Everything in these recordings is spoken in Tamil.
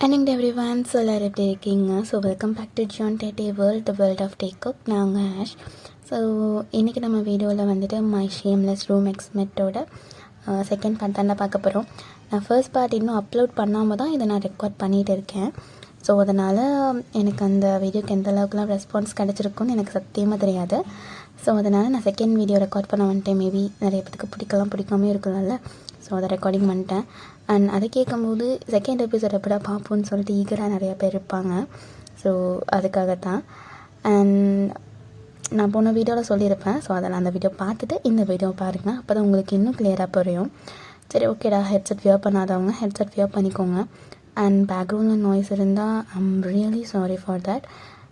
அண்ட் எவ்ரி ஒன் ஸோ எல்லாரும் எப்படி இருக்கீங்க? ஸோ வெல்கம் பேக் டு ஜான் டேட்டே வேர்ல்ட் த வேர்ல்ட் ஆஃப் டேக்குக். நாங்கள் ஆஷ். ஸோ இன்றைக்கி நம்ம வீடியோவில் வந்துட்டு மை ஷேம்லெஸ் ரூம் எக்ஸ்மெட்டோட செகண்ட் பார்ட் தான் பார்க்க போகிறோம். நான் ஃபர்ஸ்ட் பார்ட் இன்னும் அப்லோட் பண்ணாமல் தான் இதை நான் ரெக்கார்ட் பண்ணிகிட்டு இருக்கேன். ஸோ அதனால் எனக்கு அந்த வீடியோக்கு எந்த அளவுக்குலாம் ரெஸ்பான்ஸ் கிடச்சிருக்குன்னு எனக்கு சத்தியமாக தெரியாது. ஸோ அதனால் நான் செகண்ட் வீடியோ ரெக்கார்ட் பண்ண வந்துட்டேன். மேபி நிறைய பேருக்கு பிடிக்காமல் இருக்கலாம்ல. ஸோ அதை ரெக்கார்டிங் பண்ணிட்டேன். அண்ட் அதை கேட்கும்போது செகண்ட் எபிசோட் எப்படா பார்ப்போன்னு சொல்லிட்டு ஈகராக நிறையா பேர் இருப்பாங்க. ஸோ அதுக்காகத்தான். அண்ட் நான் போன வீடியோவில் சொல்லியிருப்பேன். ஸோ அதில் அந்த வீடியோ பார்த்துட்டு இந்த வீடியோ பாருங்கள். அப்போ தான் உங்களுக்கு இன்னும் கிளியராக புரியும். சரி, ஓகேடா. ஹெட்செட் வியர் பண்ணாதவங்க ஹெட்செட் வியர் பண்ணிக்கோங்க. அண்ட் பேக்ரவுண்டில் நாய்ஸ் இருந்தால் I'm really sorry for that.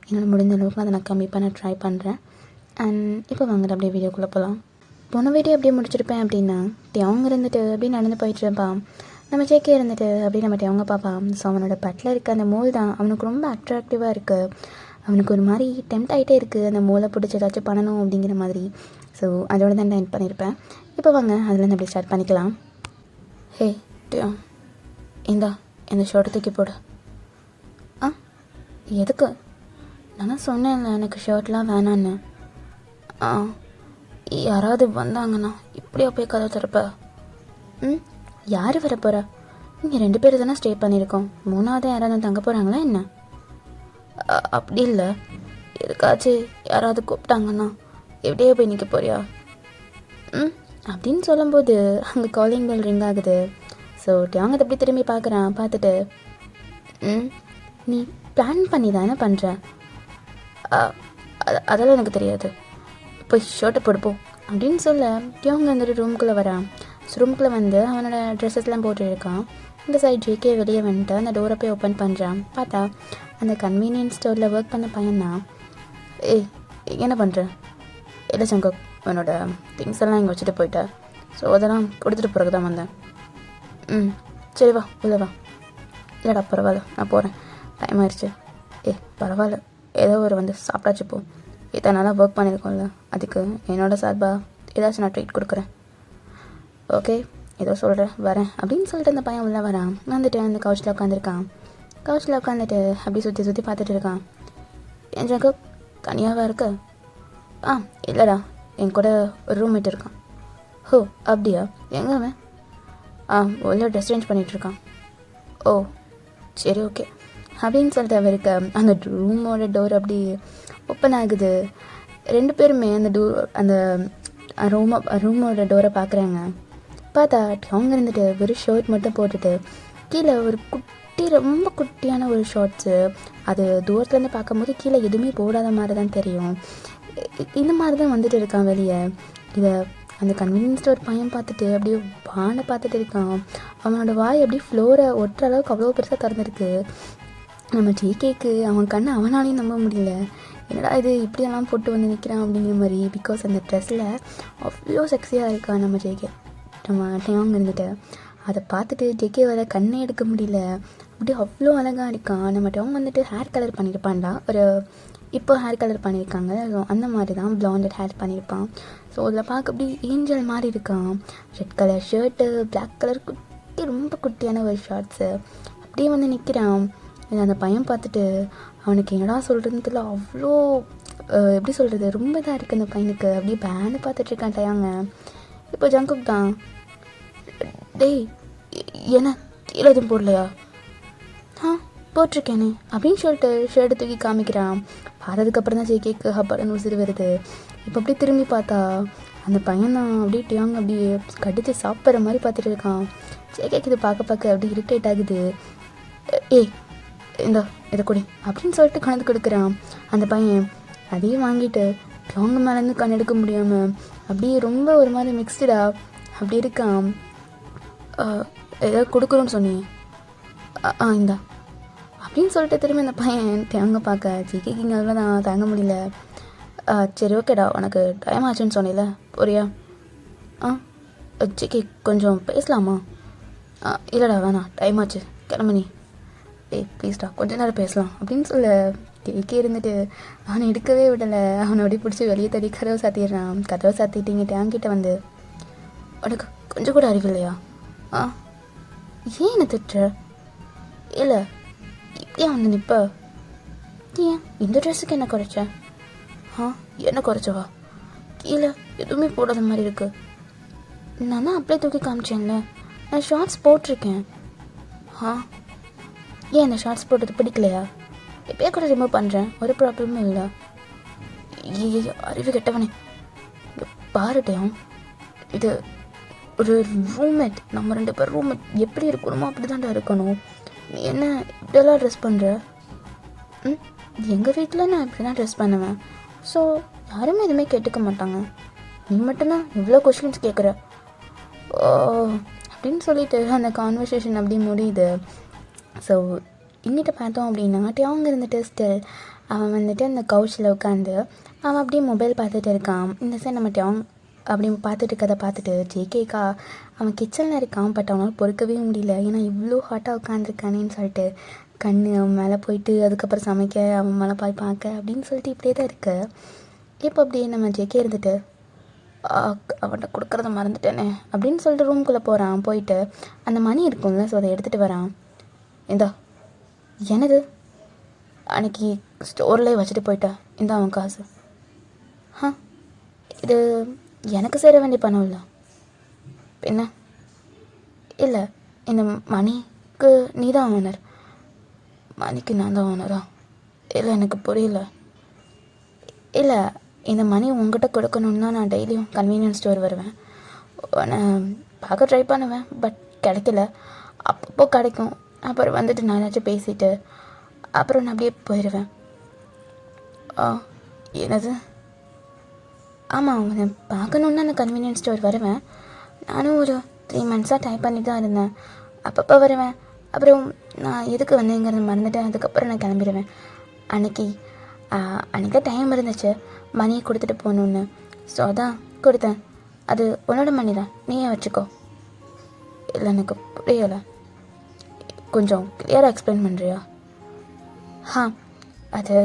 என்னால் முடிஞ்ச அளவுக்கு அதை நான் கம்மி பண்ண ட்ரை பண்ணுறேன். அண்ட் இப்போ வாங்க அப்படியே வீடியோக்குள்ளே போகலாம். போன வீடியோ அப்படியே முடிச்சிருப்பேன் அப்படின்னா அவங்க இருந்துட்டு அப்படியே நடந்து போயிட்டுருப்பான். நம்ம ஜேகே இருந்துட்டு அப்படியே நம்ம அவங்க பார்ப்பான். ஸோ அவனோட பட்டில் இருக்க அந்த மோல் தான் அவனுக்கு ரொம்ப அட்ராக்டிவாக இருக்குது. அவனுக்கு ஒரு மாதிரி டெம்ட் ஆகிட்டே இருக்குது அந்த மோலை பிடிச்சி ஏதாச்சும் பண்ணணும் அப்படிங்கிற மாதிரி. ஸோ அதோட தான் நான் எண்ட் பண்ணியிருப்பேன். இப்போ வாங்க அதுலேருந்து அப்படி ஸ்டார்ட் பண்ணிக்கலாம். ஹே இந்தா இந்த ஷர்ட்டை தூக்கி போடு. எதுக்கு? நான் சொன்னேன்ல எனக்கு ஷர்ட்லாம் வேணான்னு. யாராவது வந்தாங்கன்னா இப்படியா போய் கதை திறப்ப? யார் வர போகிறா? நீங்கள் 2 பேர் தானே ஸ்டே பண்ணியிருக்கோம். 3ஆவது யாராவது தங்க போகிறாங்களா என்ன? அப்படி இல்லை, எதுக்காச்சும் யாராவது கூப்பிட்டாங்கன்னா எப்படியே போய் நிற்க போறியா? அப்படின்னு சொல்லும்போது அங்கே காலிங் பெல் ரிங் ஆகுது. ஸோ அவங்க எப்படி திரும்பி பார்க்குறான். பார்த்துட்டு நீ பிளான் பண்ணி தானே பண்ணுற? அதெல்லாம் எனக்கு தெரியாது, போய் ஷர்ட்டை போடுப்போம் அப்படின்னு சொல்ல அவங்க வந்துட்டு ரூம்குள்ளே வரான். ரூம்குள்ளே வந்து அவனோட ட்ரெஸ்ஸஸ்லாம் போட்டுருக்கான். இந்த சைட் ஜேகே வெளியே வந்துட்டு அந்த டோரை போய் ஓப்பன் பண்ணுறான். பார்த்தா அந்த கன்வீனியன்ஸ் ஸ்டோரில் ஒர்க் பண்ண பையன்தான். என்ன பண்ணுற? இல்லை சங்கர், அவனோட திங்ஸ் எல்லாம் இங்கே வச்சுட்டு போயிட்டேன். ஸோ அதெல்லாம் கொடுத்துட்டு பிறகு தான் வந்தேன். சரி வா உள்ளே வா. இல்லைடா பரவாயில்ல, நான் போகிறேன், டைம் ஆயிடுச்சு. பரவாயில்ல, ஏதோ ஒரு வந்து சாப்பிட்டாச்சு போ. இத்தனை நாளாக ஒர்க் பண்ணியிருக்கோம்ல, அதுக்கு என்னோடய சார்பாக ஏதாச்சும் நான் ட்ரீட் கொடுக்குறேன். ஓகே, ஏதோ சொல்கிறேன், வரேன் அப்படின்னு சொல்லிட்டு அந்த பையன் உள்ளே வரான். வந்துட்டு அந்த கவுச்சில் உட்காந்துருக்கான். கவுச்சில் உட்காந்துட்டு அப்படி சுற்றி பார்த்துட்டு இருக்கான். எனக்கு தனியாகவா இருக்கு? இல்லைடா, என் கூட ஒரு ரூம்மேட் இருக்கான். ஹோ அப்படியா? எங்கே அவன்? உள்ள ட்ரெஸ் சேஞ்ச் பண்ணிகிட்ருக்கான். ஓ சரி, ஓகே அப்படின்னு சொல்லிட்டு அவருக்கு அந்த ரூமோட டோர் அப்படி ஓப்பன் ஆகுது. 2 பேருமே அந்த ரூமோட டோரை பார்க்குறாங்க. பார்த்தா அவங்க இருந்துட்டு வெறும் ஷர்ட் மட்டும் போட்டுட்டு கீழே ஒரு ரொம்ப குட்டியான ஒரு ஷார்ட்ஸு. அது தூரத்துலேருந்து பார்க்கும்போது கீழே எதுவுமே போடாத மாதிரி தான் தெரியும். இந்த மாதிரி தான் வந்துட்டு இருக்கான் வெளியே. இதை அந்த கன்வீனியன்ஸ் ஸ்டோர் பையன் பார்த்துட்டு அப்படியே வானை பார்த்துட்டு இருக்கான். அவனோட வாய் அப்படியே ஃப்ளோரை ஒட்டுற அளவுக்கு அவ்வளோ பெருசாக திறந்துருக்கு. நம்ம ஜேகேக்கு அவன் கண்ணை அவனாலையும் நம்ப முடியல. என்னடா இது இப்படியெல்லாம் போட்டு வந்து நிற்கிறான் அப்படிங்கிற மாதிரி. பிகாஸ் அந்த ட்ரெஸ்ஸில் அவ்வளோ செக்ஸியாக இருக்கான் நம்ம ஜேகே. நம்ம டேங் இருந்துட்டு அதை பார்த்துட்டு ஜேகே வர கண்ணே எடுக்க முடியல. அப்படியே அவ்வளோ அழகாக இருக்கான். நம்ம டேங் வந்துட்டு ஹேர் கலர் பண்ணியிருப்பான்டா. இப்போ ஹேர் கலர் பண்ணியிருக்காங்க. ஸோ அந்த மாதிரி தான் ப்ளாண்டட் ஹேர் பண்ணியிருப்பான். ஸோ அதில் பார்க்க அப்படியே ஏஞ்சல் மாதிரி இருக்கான். Red colour shirt, black colour ரொம்ப குட்டியான ஒரு ஷார்ட்ஸு. அப்படியே வந்து நிற்கிறான். அந்த பையன் பார்த்துட்டு அவனுக்கு என்னடா சொல்கிறதுன்னு தெரியல. அவ்வளோ எப்படி சொல்கிறது, ரொம்ப இதாக இருக்குது அந்த பையனுக்கு. அப்படியே பேனு பார்த்துட்ருக்கான் டயாங்க. இப்போ ஜங்குக் தான், டேய் என்ன கீழே எதுவும் போடலையா? போட்டிருக்கேனே அப்படின்னு சொல்லிட்டு ஷர்ட்டை தூக்கி காமிக்கிறான். பார்த்ததுக்கப்புறம் தான் ஜேகேக்கு ஹப்பான்னு உசிறு வருது. இப்போ அப்படியே திரும்பி பார்த்தா அந்த பையன் தான் அப்படியே டயாங்க அப்படியே கடித்து சாப்பிட்ற மாதிரி பார்த்துட்டு இருக்கான். ஜேகேக்கு இது பார்க்க அப்படியே இரிட்டேட் ஆகுது. இதை கொடி அப்படின்னு சொல்லிட்டு கணக்கு கொடுக்குறான் அந்த பையன். அதையும் வாங்கிட்டு அவங்க மேலேருந்து கண் எடுக்க முடியாமல் அப்படியே ரொம்ப ஒரு மாதிரி மிக்ஸ்டா அப்படி இருக்கான். ஏதோ கொடுக்குறோன்னு சொன்னேன். இந்தா அப்படின்னு சொல்லிட்டு திரும்பி அந்த பையன் தேங்க பார்க்க ஜிகேக்கிங்க அதில் தான் தாங்க முடியல. சரி ஓகேடா, உனக்கு டைம் ஆச்சுன்னு சொன்னேல, போறியா? ஜிகே கொஞ்சம் பேசலாமா? இல்லைடா வேணாம், டைம் ஆச்சு, கிளம்பு நீ. ப்ளீஸ்டா கொஞ்ச நேரம் பேசலாம் அப்படின்னு சொல்ல கேக்கே இருந்துட்டு அவனை எடுக்கவே விடலை. அவனை அப்படி பிடிச்சி வெளியே தடி கதவை சாத்திடுறான். கதவை சாத்திட்டிங்க டேங்கிட்ட வந்து, உனக்கு கொஞ்சம் கூட அறிவில்லையா? ஏன் என்ன திட்டுற? இல்லை ஏன் வந்து நிற்ப? ஏன் இந்த ட்ரெஸ்ஸுக்கு என்ன குறைச்ச? என்ன குறைச்சவா? கீழே எதுவுமே போடாத மாதிரி இருக்கு. நான் தான் அப்படியே தூக்கி காமிச்சேன்ல, நான் ஷார்ட்ஸ் போட்டிருக்கேன். ஏன் இந்த ஷார்ட்ஸ் போட்டது பிடிக்கலையா? எப்பயே கூட ரிமூவ் பண்ணுறேன், ஒரு ப்ராப்ளமும் இல்லை. அறிவு கெட்டவனே, பாருட்டையும் இது ஒரு ரூம்மேட், நம்ம 2 பேர் ரூம்மேட் எப்படி இருக்கணுமோ அப்படி தான்டா இருக்கணும். நீ என்ன இப்படியெல்லாம் ட்ரெஸ் பண்ணுற? எங்கள் வீட்டில் நான் இப்படி தான் ட்ரெஸ் பண்ணுவேன். ஸோ யாருமே எதுவுமே கேட்டுக்க மாட்டாங்க. நீ மட்டும்தான் இவ்வளோ கொஸ்டின்ஸ் கேட்குற அப்படின்னு சொல்லிட்டு அந்த கான்வர்சேஷன் அப்படி முடியுது. ஸோ இன்னிட்ட பார்த்தோம் அப்படின்னா அவங்க இருந்துட்டு ஸ்டில் அவன் வந்துட்டு அந்த கவுச்சில் உட்காந்து அவன் அப்படியே மொபைல் பார்த்துட்டு இருக்கான். இந்த சைட் நம்ம டியாங் அப்படி பார்த்துட்டு இருக்கதை பார்த்துட்டு ஜேகேக்கா அவன் கிச்சனில் இருக்கான். பட் அவனால் பொறுக்கவே முடியல, ஏன்னா இவ்வளோ ஹாட்டாக உட்காந்துருக்கானேன்னு சொல்லிட்டு கண் அவன் மேலே போயிட்டு அதுக்கப்புறம் சமைக்க அவன் மேலே போய் பார்க்க அப்படின்னு சொல்லிட்டு இப்படியே தான் இருக்கு. இப்போ அப்படியே நம்ம ஜேகே இருந்துட்டு அவன்கிட்ட கொடுக்குறத மறந்துட்டேனே அப்படின்னு சொல்லிட்டு ரூம்குள்ளே போகிறான். போயிட்டு அந்த மணி இருக்கும்ல, ஸோ அதை எடுத்துகிட்டு வரான். இந்தா எனது அன்னைக்கு ஸ்டோர்லேயே வச்சுட்டு போயிட்டா, இந்த அவன் காசு. இது எனக்கு சேர வேண்டிய பணம் இல்லை என்ன? இல்லை, இந்த மணிக்கு நீ தான் ஓனர். மணிக்கு நான் தான் ஓனரா? இல்லை, எனக்கு புரியல. இல்லை, இந்த மணி உங்ககிட்ட கொடுக்கணுன்னா நான் டெய்லியும் கன்வீனியன்ஸ் ஸ்டோர் வருவேன், நான் பார்க்க ட்ரை பண்ணுவேன். பட் கிடைக்கல. அப்பப்போ கிடைக்கும். அப்புறம் வந்துட்டு நான் ஏதாச்சும் பேசிவிட்டு அப்புறம் நான் அப்படியே போயிடுவேன். என்னது? ஆமாம், அவனை பார்க்கணுன்னா நான் கன்வீனியன்ஸ் ஸ்டோர் வருவேன். நானும் ஒரு 3 months டைப் பண்ணிட்டு தான் இருந்தேன். அப்பப்போ வருவேன். அப்புறம் நான் எதுக்கு வந்தேங்கிறத மறந்துட்டேன். அதுக்கப்புறம் நான் கிளம்பிடுவேன். அன்றைக்கி தான் டைம் இருந்துச்சு மணியை கொடுத்துட்டு போகணுன்னு. ஸோ அதான் கொடுத்தேன். அது உன்னோட மணி தான், நீயே வச்சுக்கோ. இல்லை, எனக்கு புரியலை, கொஞ்சம் கிளியராக எக்ஸ்பிளைன் பண்ணுறியா? அது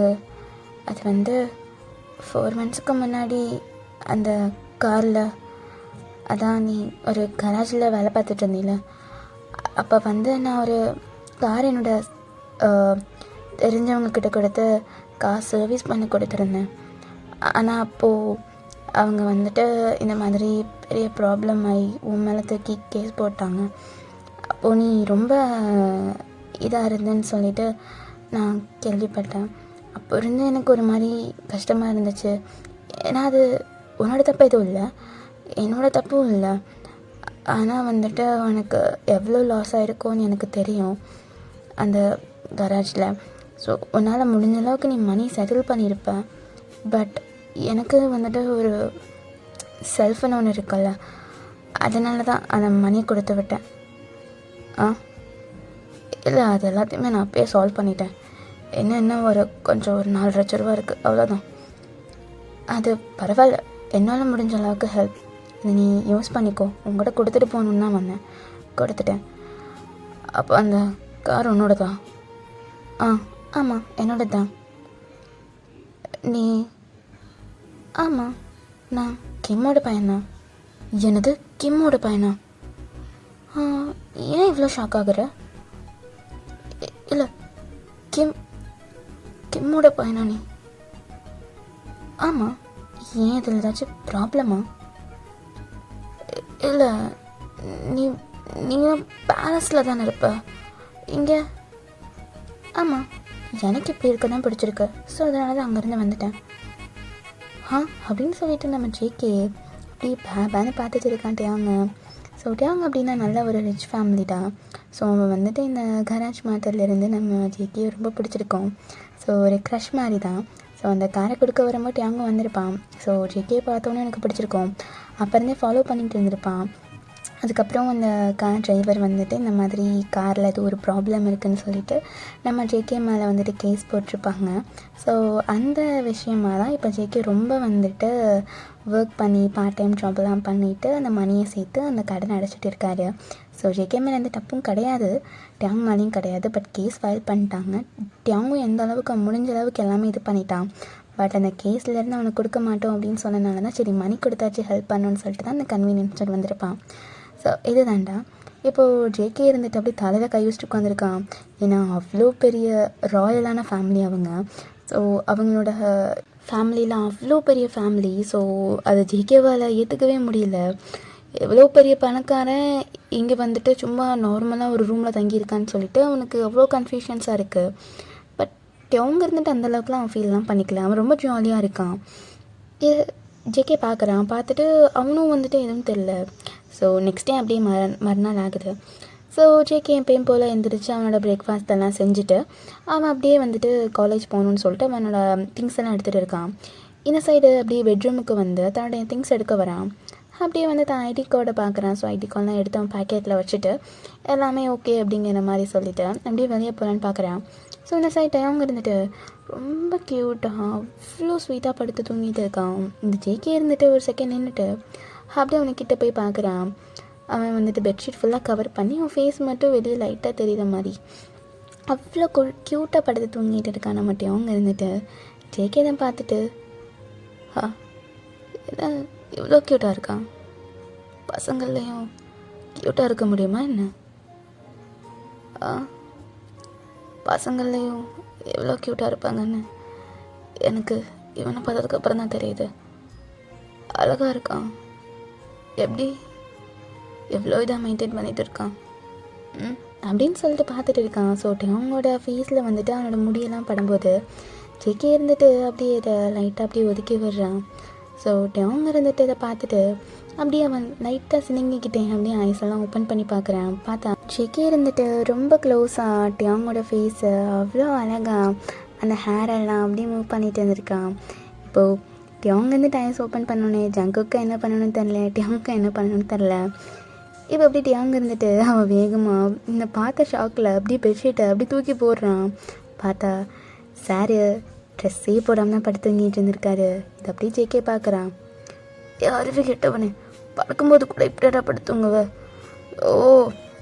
வந்து 4 monthsக்கு முன்னாடி அந்த காரில், அதான் நீ ஒரு கராஜில் வேலை பார்த்துட்டு இருந்தீல, அப்போ வந்து நான் ஒரு கார் என்னோட தெரிஞ்சவங்கக்கிட்ட கொடுத்து கார் சர்வீஸ் பண்ணி கொடுத்துருந்தேன். ஆனால் அப்போது அவங்க வந்துட்டு இந்த மாதிரி பெரிய ப்ராப்ளம் ஆகி உன் மேலே தூக்கி கேஸ் போட்டாங்க. அப்போது நீ ரொம்ப இதாக இருந்தேன்னு சொல்லிட்டு நான் கேள்விப்பட்டேன். அப்போ இருந்து எனக்கு ஒரு மாதிரி கஷ்டமாக இருந்துச்சு. ஏன்னா அது உன்னோட தப்பு எதுவும் இல்லை, என்னோட தப்பும் இல்லை. ஆனால் வந்துட்டு உனக்கு எவ்வளோ லாஸ் ஆகிருக்கோன்னு எனக்கு தெரியும் அந்த கராஜில். ஸோ உன்னால் முடிஞ்ச அளவுக்கு நீ மணி செட்டில் பண்ணியிருப்ப. பட் எனக்கு வந்துட்டு ஒரு செல்ஃப்னு ஒன்று இருக்குல்ல, அதனால தான் அந்த மணியை கொடுத்து விட்டேன். இல்லை, அது எல்லாத்தையுமே நான் அப்பயே சால்வ் பண்ணிட்டேன். என்ன ஒரு 4 லட்ச ரூபா இருக்குது, அவ்வளோதான். அது பரவாயில்ல, என்னால் முடிஞ்ச அளவுக்கு ஹெல்ப் நீ யூஸ் பண்ணிக்கோ. உங்கள்கிட்ட கொடுத்துட்டு போகணுன்னு தான் வந்தேன், கொடுத்துட்டேன். அப்போ அந்த கார் உன்னோட தான்? ஆமாம், என்னோட தான். நீ? ஆமாம், நான் கிம்மோட பையன்தான். என்னது, கிம்மோட பையனா? ஏன் இவ்வளோ ஷாக் ஆகுற? இல்லை, கிம்மோட பையனா நீ? ஆமாம், ஏன் இதில் ஏதாச்சும் ப்ராப்ளமா? இல்லை, நீயும் பேலஸில் தானே இருப்ப இங்கே? ஆமாம், எனக்கு இப்படி இருக்க தான் பிடிச்சிருக்கு. ஸோ அதனால தான் அங்கேருந்து வந்துட்டேன். அப்படின்னு சொல்லிட்டு நம்ம ஜேகே அப்படியே பேன்னு பார்த்துட்டு இருக்கான் டியாங்க. ஸோ டியாங்க அப்படின்னா நல்ல ஒரு ரிச் ஃபேமிலி தான். ஸோ அவன் வந்துட்டு இந்த கராஜ் மேட்டர்லேருந்து நம்ம ஜேகே ரொம்ப பிடிச்சிருக்கோம். ஸோ ஒரு க்ரஷ் மாதிரி தான். ஸோ அந்த காரை கொடுக்க வரும்போது டியாங்க வந்திருப்பான். ஸோ ஜேகே பார்த்தோன்னே எனக்கு பிடிச்சிருக்கோம். அப்போ இருந்தே ஃபாலோ பண்ணிட்டு இருந்திருப்பான். அதுக்கப்புறம் அந்த கார் டிரைவர் வந்துட்டு இந்த மாதிரி காரில் ஏதோ ஒரு ப்ராப்ளம் இருக்குதுன்னு சொல்லிட்டு நம்ம ஜேகே மேலே வந்துட்டு கேஸ் போட்டிருப்பாங்க. ஸோ அந்த விஷயமாக தான் இப்போ ஜேகே ரொம்ப வந்துட்டு ஒர்க் பண்ணி பார்ட் டைம் ஜாப்லாம் பண்ணிவிட்டு அந்த மணியை சேர்த்து அந்த கடனை அடைச்சிட்டு இருக்காரு. ஸோ ஜேகே மேலே எந்த தப்பும் கிடையாது, டியாங் மேலேயும் கிடையாது. பட் கேஸ் ஃபைல் பண்ணிட்டாங்க. டியாங்கும் எந்த அளவுக்கு முடிஞ்ச அளவுக்கு எல்லாமே இது பண்ணிட்டான். பட் அந்த கேஸ்லேருந்து அவனுக்கு கொடுக்க மாட்டோம் அப்படின்னு சொன்னனால தான் சரி மணி கொடுத்தாச்சு ஹெல்ப் பண்ணணுன்னு சொல்லிட்டு தான் அந்த கன்வீனியன்ஸ் ஸ்டோர் வந்திருப்பான். ஸோ இது தாண்டா இப்போது ஜேகே இருந்துட்டு அப்படியே தலையில் கை வச்சுட்டு உட்காந்துருக்கான். ஏன்னா அவ்வளோ பெரிய ராயலான ஃபேமிலி அவங்க. ஸோ அவங்களோட ஃபேமிலியில் அவ்வளோ பெரிய ஃபேமிலி. ஸோ அதை ஜேகேவால் ஏற்றுக்கவே முடியல. எவ்வளோ பெரிய பணக்காரன் இங்கே வந்துட்டு சும்மா நார்மலாக ஒரு ரூமில் தங்கியிருக்கான்னு சொல்லிட்டு அவனுக்கு அவ்வளோ கன்ஃபியூஷன்ஸாக இருக்குது. பட் அவங்க இருந்துட்டு அந்தளவுக்குலாம் அவன் ஃபீல்லாம் பண்ணிக்கல. அவன் ரொம்ப ஜாலியாக இருக்கான். ஜேகே பார்க்குறான். பார்த்துட்டு அவனும் வந்துட்டு எதுவும் தெரில. ஸோ நெக்ஸ்ட் டே அப்படியே மறுநாள் ஆகுது. ஸோ ஜேகே எப்பயும் போல் எழுந்திரிச்சு அவனோட பிரேக்ஃபாஸ்ட் எல்லாம் செஞ்சுட்டு அவன் அப்படியே வந்துட்டு காலேஜ் போகணுன்னு சொல்லிட்டு அவனோட திங்ஸ் எல்லாம் எடுத்துகிட்டு இருக்கான். இந்த சைடு அப்படியே பெட்ரூமுக்கு வந்து தன்னுடைய திங்ஸ் எடுக்க வரான். அப்படியே வந்து தான் ஐடி கார்டை பார்க்குறான். ஸோ ஐடி கார்டெலாம் எடுத்து அவன் பேக்கெட்டில் வச்சுட்டு எல்லாமே ஓகே அப்படிங்கிற மாதிரி சொல்லிவிட்டு அப்படியே வெளியே போகலான்னு பார்க்குறான். ஸோ இந்த சைட் அவங்க இருந்துட்டு ரொம்ப க்யூட்டாக அவ்வளோ ஸ்வீட்டாக படுத்து தூங்கிட்டு இருக்கான். இந்த ஜேகே இருந்துட்டு ஒரு செகண்ட் நின்றுட்டு அப்படியே அவனுக்கிட்ட போய் பார்க்குறான். அவன் வந்துட்டு பெட்ஷீட் ஃபுல்லாக கவர் பண்ணி அவன் ஃபேஸ் மட்டும் வெளியே லைட்டாக தெரிகிற மாதிரி அவ்வளோ க்யூட்டாக படுத்து தூங்கிட்டு இருக்கான். மட்டும் அவங்க இருந்துட்டு ஜேகே தான் பார்த்துட்டு என்ன இவ்வளோ க்யூட்டாக இருக்கான், பசங்கள்லேயும் க்யூட்டாக இருக்க முடியுமா என்ன? பசங்கள்லேயும் எவ்வளோ க்யூட்டாக இருப்பாங்கன்னு எனக்கு இவனை பார்த்ததுக்கப்புறம் தான் தெரியுது. அழகாக இருக்கான், எப்படி எவ்வளோ இதாக மெயின்டைன் பண்ணிகிட்டு இருக்கான் அப்படின்னு சொல்லிட்டு பார்த்துட்டு இருக்கான். ஸோ அவங்களோட ஃபேஸில் வந்துட்டு அவனோட முடியெல்லாம் படும்போது ஜேகே இருந்துட்டு அப்படியே இதை லைட்டாக அப்படியே ஒதுக்கி விடுறான். ஸோ அவங்க இருந்துட்டு இதை பார்த்துட்டு அப்படியே அவன் லைட்டாக சினிங்கிக்கிட்டேன் அப்படியே ஐஸெல்லாம் ஓப்பன் பண்ணி பார்க்குறான். பார்த்தா ஜேகே இருந்துட்டு ரொம்ப க்ளோஸாக அவங்களோட ஃபேஸை அவ்வளோ அழகாக அந்த ஹேரெல்லாம் அப்படியே மூவ் பண்ணிட்டு இருந்திருக்கான். இப்போது அவங்க வந்து ஐஸ் ஓப்பன் பண்ணோன்னே ஜங்குக்கு என்ன பண்ணணும்னு தெரில, டியாங்க்கு என்ன பண்ணணும்னு தெரில. இப்போ அப்படி டியாங்க இருந்துட்டு அவன் வேகமாக இந்த பார்த்த ஷாக்கில் அப்படியே பெட்ஷீட்டை அப்படி தூக்கி போடுறான். பார்த்தா சாரு ட்ரெஸ்ஸே போடாமல் தான் படுத்து தூங்கிட்டு இருந்திருக்காரு. இது அப்படியே ஜேகே பார்க்குறான். யாருவே கிட்டவனே படுக்கும்போது கூட இப்படியா படுத்துங்குவ? ஓ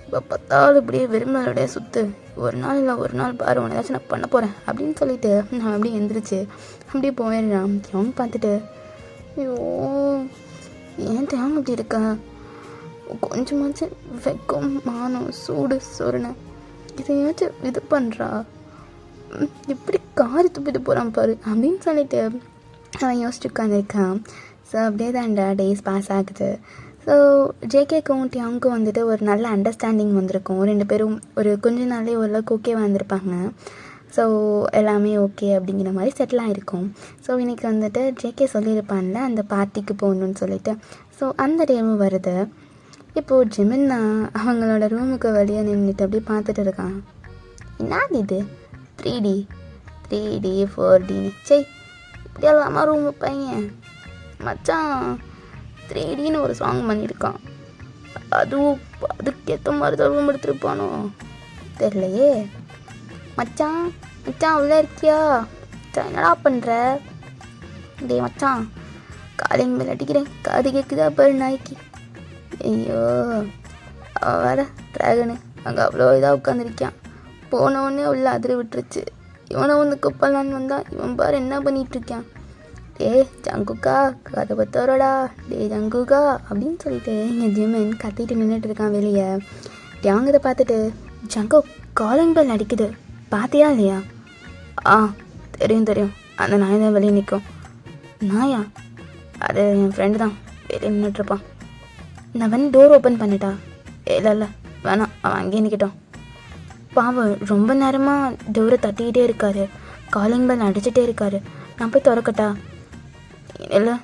இப்போ பார்த்தாலும் இப்படியே வெறுமனோடைய சுற்று, ஒரு நாள் இல்லை ஒரு நாள் பாரு உன ஏதாச்சும் நான் பண்ண போகிறேன் அப்படின்னு சொல்லிட்டு நான் அப்படியே எந்திரிச்சு அப்படியே போயிடுறான். அவங்க பார்த்துட்டு ஐயோ ஏன் தேவை அப்படி இருக்கா, கொஞ்சமாச்சும் வெக்கம் மானம் சூடு சொரணை இதையாச்சும் இது பண்ணுறா, இப்படி காரி துப்பிட்டு போகிறான் பாரு அப்படின்னு சொல்லிட்டு அவன் யோசிச்சு உட்காந்துருக்கான். ஸோ அப்படியே தான்டா டேஸ் பாஸ் ஆகுது. ஸோ ஜேகேக்கும் டியாங்க்கும் வந்துட்டு ஒரு நல்ல அண்டர்ஸ்டாண்டிங் வந்திருக்கும். ரெண்டு பேரும் ஒரு கொஞ்ச நாளே ஓரளவுக்கு ஓகேவாக இருந்திருப்பாங்க. ஸோ எல்லாமே ஓகே அப்படிங்கிற மாதிரி செட்டில் ஆகிருக்கும். ஸோ இன்றைக்கி வந்துட்டு ஜேகே சொல்லியிருப்பான்ல அந்த பார்ட்டிக்கு போகணுன்னு சொல்லிட்டு. ஸோ அந்த டேவும் வருது. இப்போது ஜிமின்னா அவங்களோட ரூமுக்கு வெளியே நின்றுட்டு அப்படியே பார்த்துட்டு இருக்கான். என்னது இது 3D 4Dன்னு சரி இப்படியெல்லாமா ரூமு பையன் மச்சான் 3Dன்னு ஒரு சாங் பண்ணியிருக்கான். அதுவும் அதுக்கேற்ற மாதிரி தான் ரூம் எடுத்துருப்பானோ தெரியலையே. மச்சான் மச்சான் உள்ளே இருக்கியா? மச்சான் என்னடா பண்ணுற? டேய் மச்சான் காலிங் மேல் அடிக்கிறேன் காது கேட்குதா பாரு நாய்க்கு. ஐயோ அவன் வேற ட்ராகனு அங்கே அவ்வளோ இதாக உட்காந்துருக்கான். போனவொடனே உள்ள அதிர விட்டுருச்சு. இவனை வந்து கூப்பிடலான்னு வந்தான். இவன் பாரு என்ன பண்ணிகிட்ருக்கான். டே ஜங்குக்கா கதை பத்தவரோடா டே ஜங்குக்கா அப்படின்னு சொல்லிட்டு இங்கே ஜிமின் கத்திட்டு நின்றுட்டு இருக்கான் வெளியே. யாங்க இதை பார்த்துட்டு ஜங்கு காலிங் பெல் அடிக்குது பார்த்தியா இல்லையா? தெரியும் அந்த நாய் தான் வெளியே நிற்கும். நாயா? அது என் ஃப்ரெண்டு தான் வெளியே நின்றுட்டுருப்பான். நான் வந்து டோர் ஓப்பன் பண்ணிட்டா? இல்லை வேணாம் அவன் அங்கேயே நிற்கட்டும். பாவம் ரொம்ப நேரமாக டோரை தட்டிக்கிட்டே இருக்காரு, காலிங் பெல் அடிச்சுட்டே இருக்காரு. நான் போய் திறக்கட்டா? இல்லை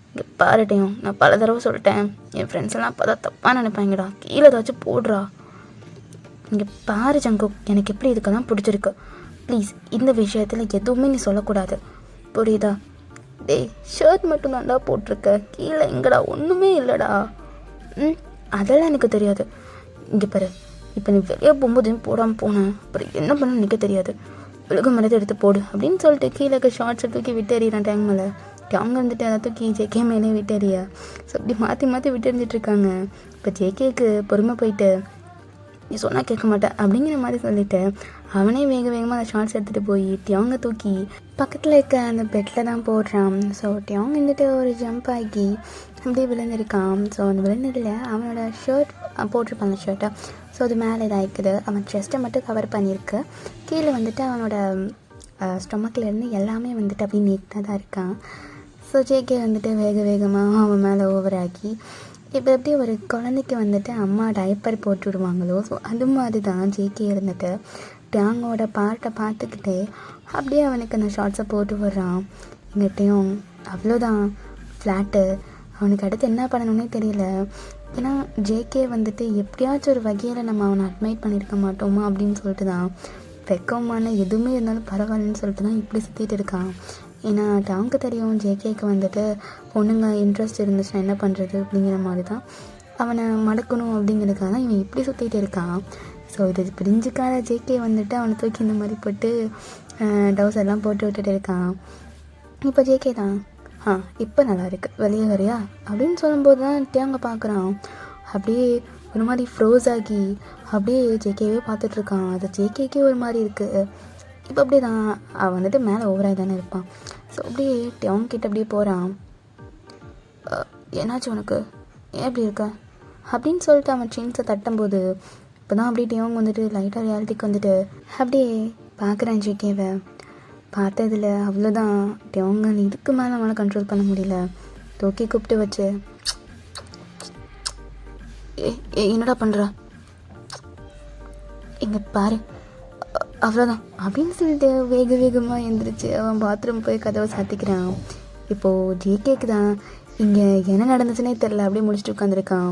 இங்கே பாருட்டையும் நான் பல தடவை சொல்லிட்டேன். என் ஃப்ரெண்ட்ஸ் எல்லாம் அப்போ தான் தப்பாக நினைப்பாங்கடா, கீழே ஏதாச்சும் போடுறா. இங்கே பாரு ஜங்கு எனக்கு எப்படி இதுக்கெல்லாம் பிடிச்சிருக்கு. ப்ளீஸ் இந்த விஷயத்தில் எதுவுமே நீ சொல்லக்கூடாது புரியுதா? டேய் ஷர்ட் மட்டும் தான்டா போட்டிருக்க, கீழே எங்கடா ஒன்றுமே இல்லைடா. அதெல்லாம் எனக்கு தெரியாது. இங்கே பாரு இப்போ நீ வெளியே போகும்போது போடாமல் போனேன் அப்புறம் என்ன பண்ண எனக்கு தெரியாது. ஒழுங்கு மரத்தை எடுத்து போடு அப்படின்னு சொல்லிட்டு கீழே ஷார்ட்ஸை தூக்கி விட்டு எறிகிறான் டேங் மேலே. அவங்க வந்துட்டு அதை தூக்கி ஜேகே மேலே விட்டு எறியா. ஸோ அப்படி மாற்றி விட்டு எறிஞ்சிட்ருக்காங்க. இப்போ ஜேகேக்கு பொறுமை போயிட்டு நீ சொன்னால் கேட்க மாட்டேன் அப்படிங்கிற மாதிரி சொல்லிவிட்டு அவனே வேகமாக அந்த ஷார்ட்ஸ் எடுத்துகிட்டு போய் டியாங்க தூக்கி பக்கத்தில் இருக்க அந்த பெட்டில் தான் போடுறான். ஸோ டியாங்க வந்துட்டு ஒரு ஜம்ப் ஆகி இப்படியே விழுந்திருக்கான். ஸோ அந்த விழுந்ததில் அவனோட ஷர்ட் போட்டிருப்பாங்க ஷர்ட்டை. ஸோ அது மேலே இதாகிக்குது. அவன் செஸ்ட்டை மட்டும் கவர் பண்ணியிருக்கு. கீழே வந்துட்டு அவனோட ஸ்டொமக்கிலேருந்து எல்லாமே வந்துட்டு அப்படியே நீட்டாக தான் இருக்கான். ஸோ ஜேகே வந்துட்டு வேகமாக அவன் மேலே ஓவராக்கி இப்போ எப்படி ஒரு குழந்தைக்கு வந்துட்டு அம்மா டைப்பர் போட்டு விடுவாங்களோ, ஸோ அது மாதிரி தான் ஜேகே இருந்துட்டு டேங்கோட பார்ட்டை பார்த்துக்கிட்டே அப்படியே அவனுக்கு அந்த ஷார்ட்ஸை போட்டு விடுறான். எங்கிட்டையும் அவ்வளோதான் ஃப்ளாட்டு. அவனுக்கு அடுத்து என்ன பண்ணணுன்னே தெரியல. ஏன்னா ஜேகே வந்துட்டு எப்படியாச்சும் ஒரு வகையில் நம்ம அவனை அட்மைட் பண்ணியிருக்க மாட்டோமா அப்படின்னு சொல்லிட்டு தான், வெக்கமான எதுவுமே இருந்தாலும் பரவாயில்லன்னு சொல்லிட்டு தான் இப்படி சுற்றிட்டு இருக்கான். ஏன்னா அவனுக்கு தெரியும் ஜேகேக்கு வந்துட்டு பொண்ணுங்க இன்ட்ரெஸ்ட் இருந்துச்சுன்னா என்ன பண்ணுறது அப்படிங்கிற மாதிரி தான் அவனை மடக்கணும் அப்படிங்கிறதுக்காக தான் இவன் இப்படி சுற்றிட்டு இருக்கான். ஸோ இது பிரிஞ்சுக்காத ஜேகே வந்துட்டு அவனை தூக்கி இந்த மாதிரி போட்டு டவுஸ் எல்லாம் போட்டு விட்டுட்டு இருக்கான். இப்போ ஜேகே தான் இப்போ நல்லா இருக்கு, வெளியே வரியா அப்படின்னு சொல்லும்போது தான் தேங்க பார்க்குறான். அப்படியே ஒரு மாதிரி ஃப்ரோஸ் ஆகி அப்படியே ஜேகேவே பார்த்துட்ருக்கான். அது ஜேகேக்கே ஒரு மாதிரி இருக்குது. இப்போ அப்படியே தான் அவன் வந்துட்டு மேலே ஓவராக தானே இருப்பான். ஸோ அப்படியே அவங்க கிட்ட அப்படியே போகிறான். என்னாச்சு உனக்கு, ஏன் எப்படி இருக்க அப்படின்னு சொல்லிட்டு அவன் சீன்ஸை தட்டும்போது இப்போ தான் அப்படியே டேவங்க வந்துட்டு லைட்டாக ரியாலிட்டிக்கு வந்துட்டு அப்படியே பார்க்குறேன் ஜேகேவை. பார்த்ததில் அவ்வளோதான் டேவங்க இதுக்கு மேலே அவனை கண்ட்ரோல் பண்ண முடியல. தூக்கி கூப்பிட்டு வச்சு என்னடா பண்ணுற இங்கே பாரு அவ்வளோதான் அப்படின்னு சொல்லிட்டு வேகமாக எழுந்திரிச்சு அவன் பாத்ரூம் போய் கதவை சாத்திக்கிறான். இப்போது ஜேகேக்கு தான் இங்கே என்ன நடந்துச்சுன்னே தெரில. அப்படியே முடிச்சுட்டு உட்காந்துருக்கான்.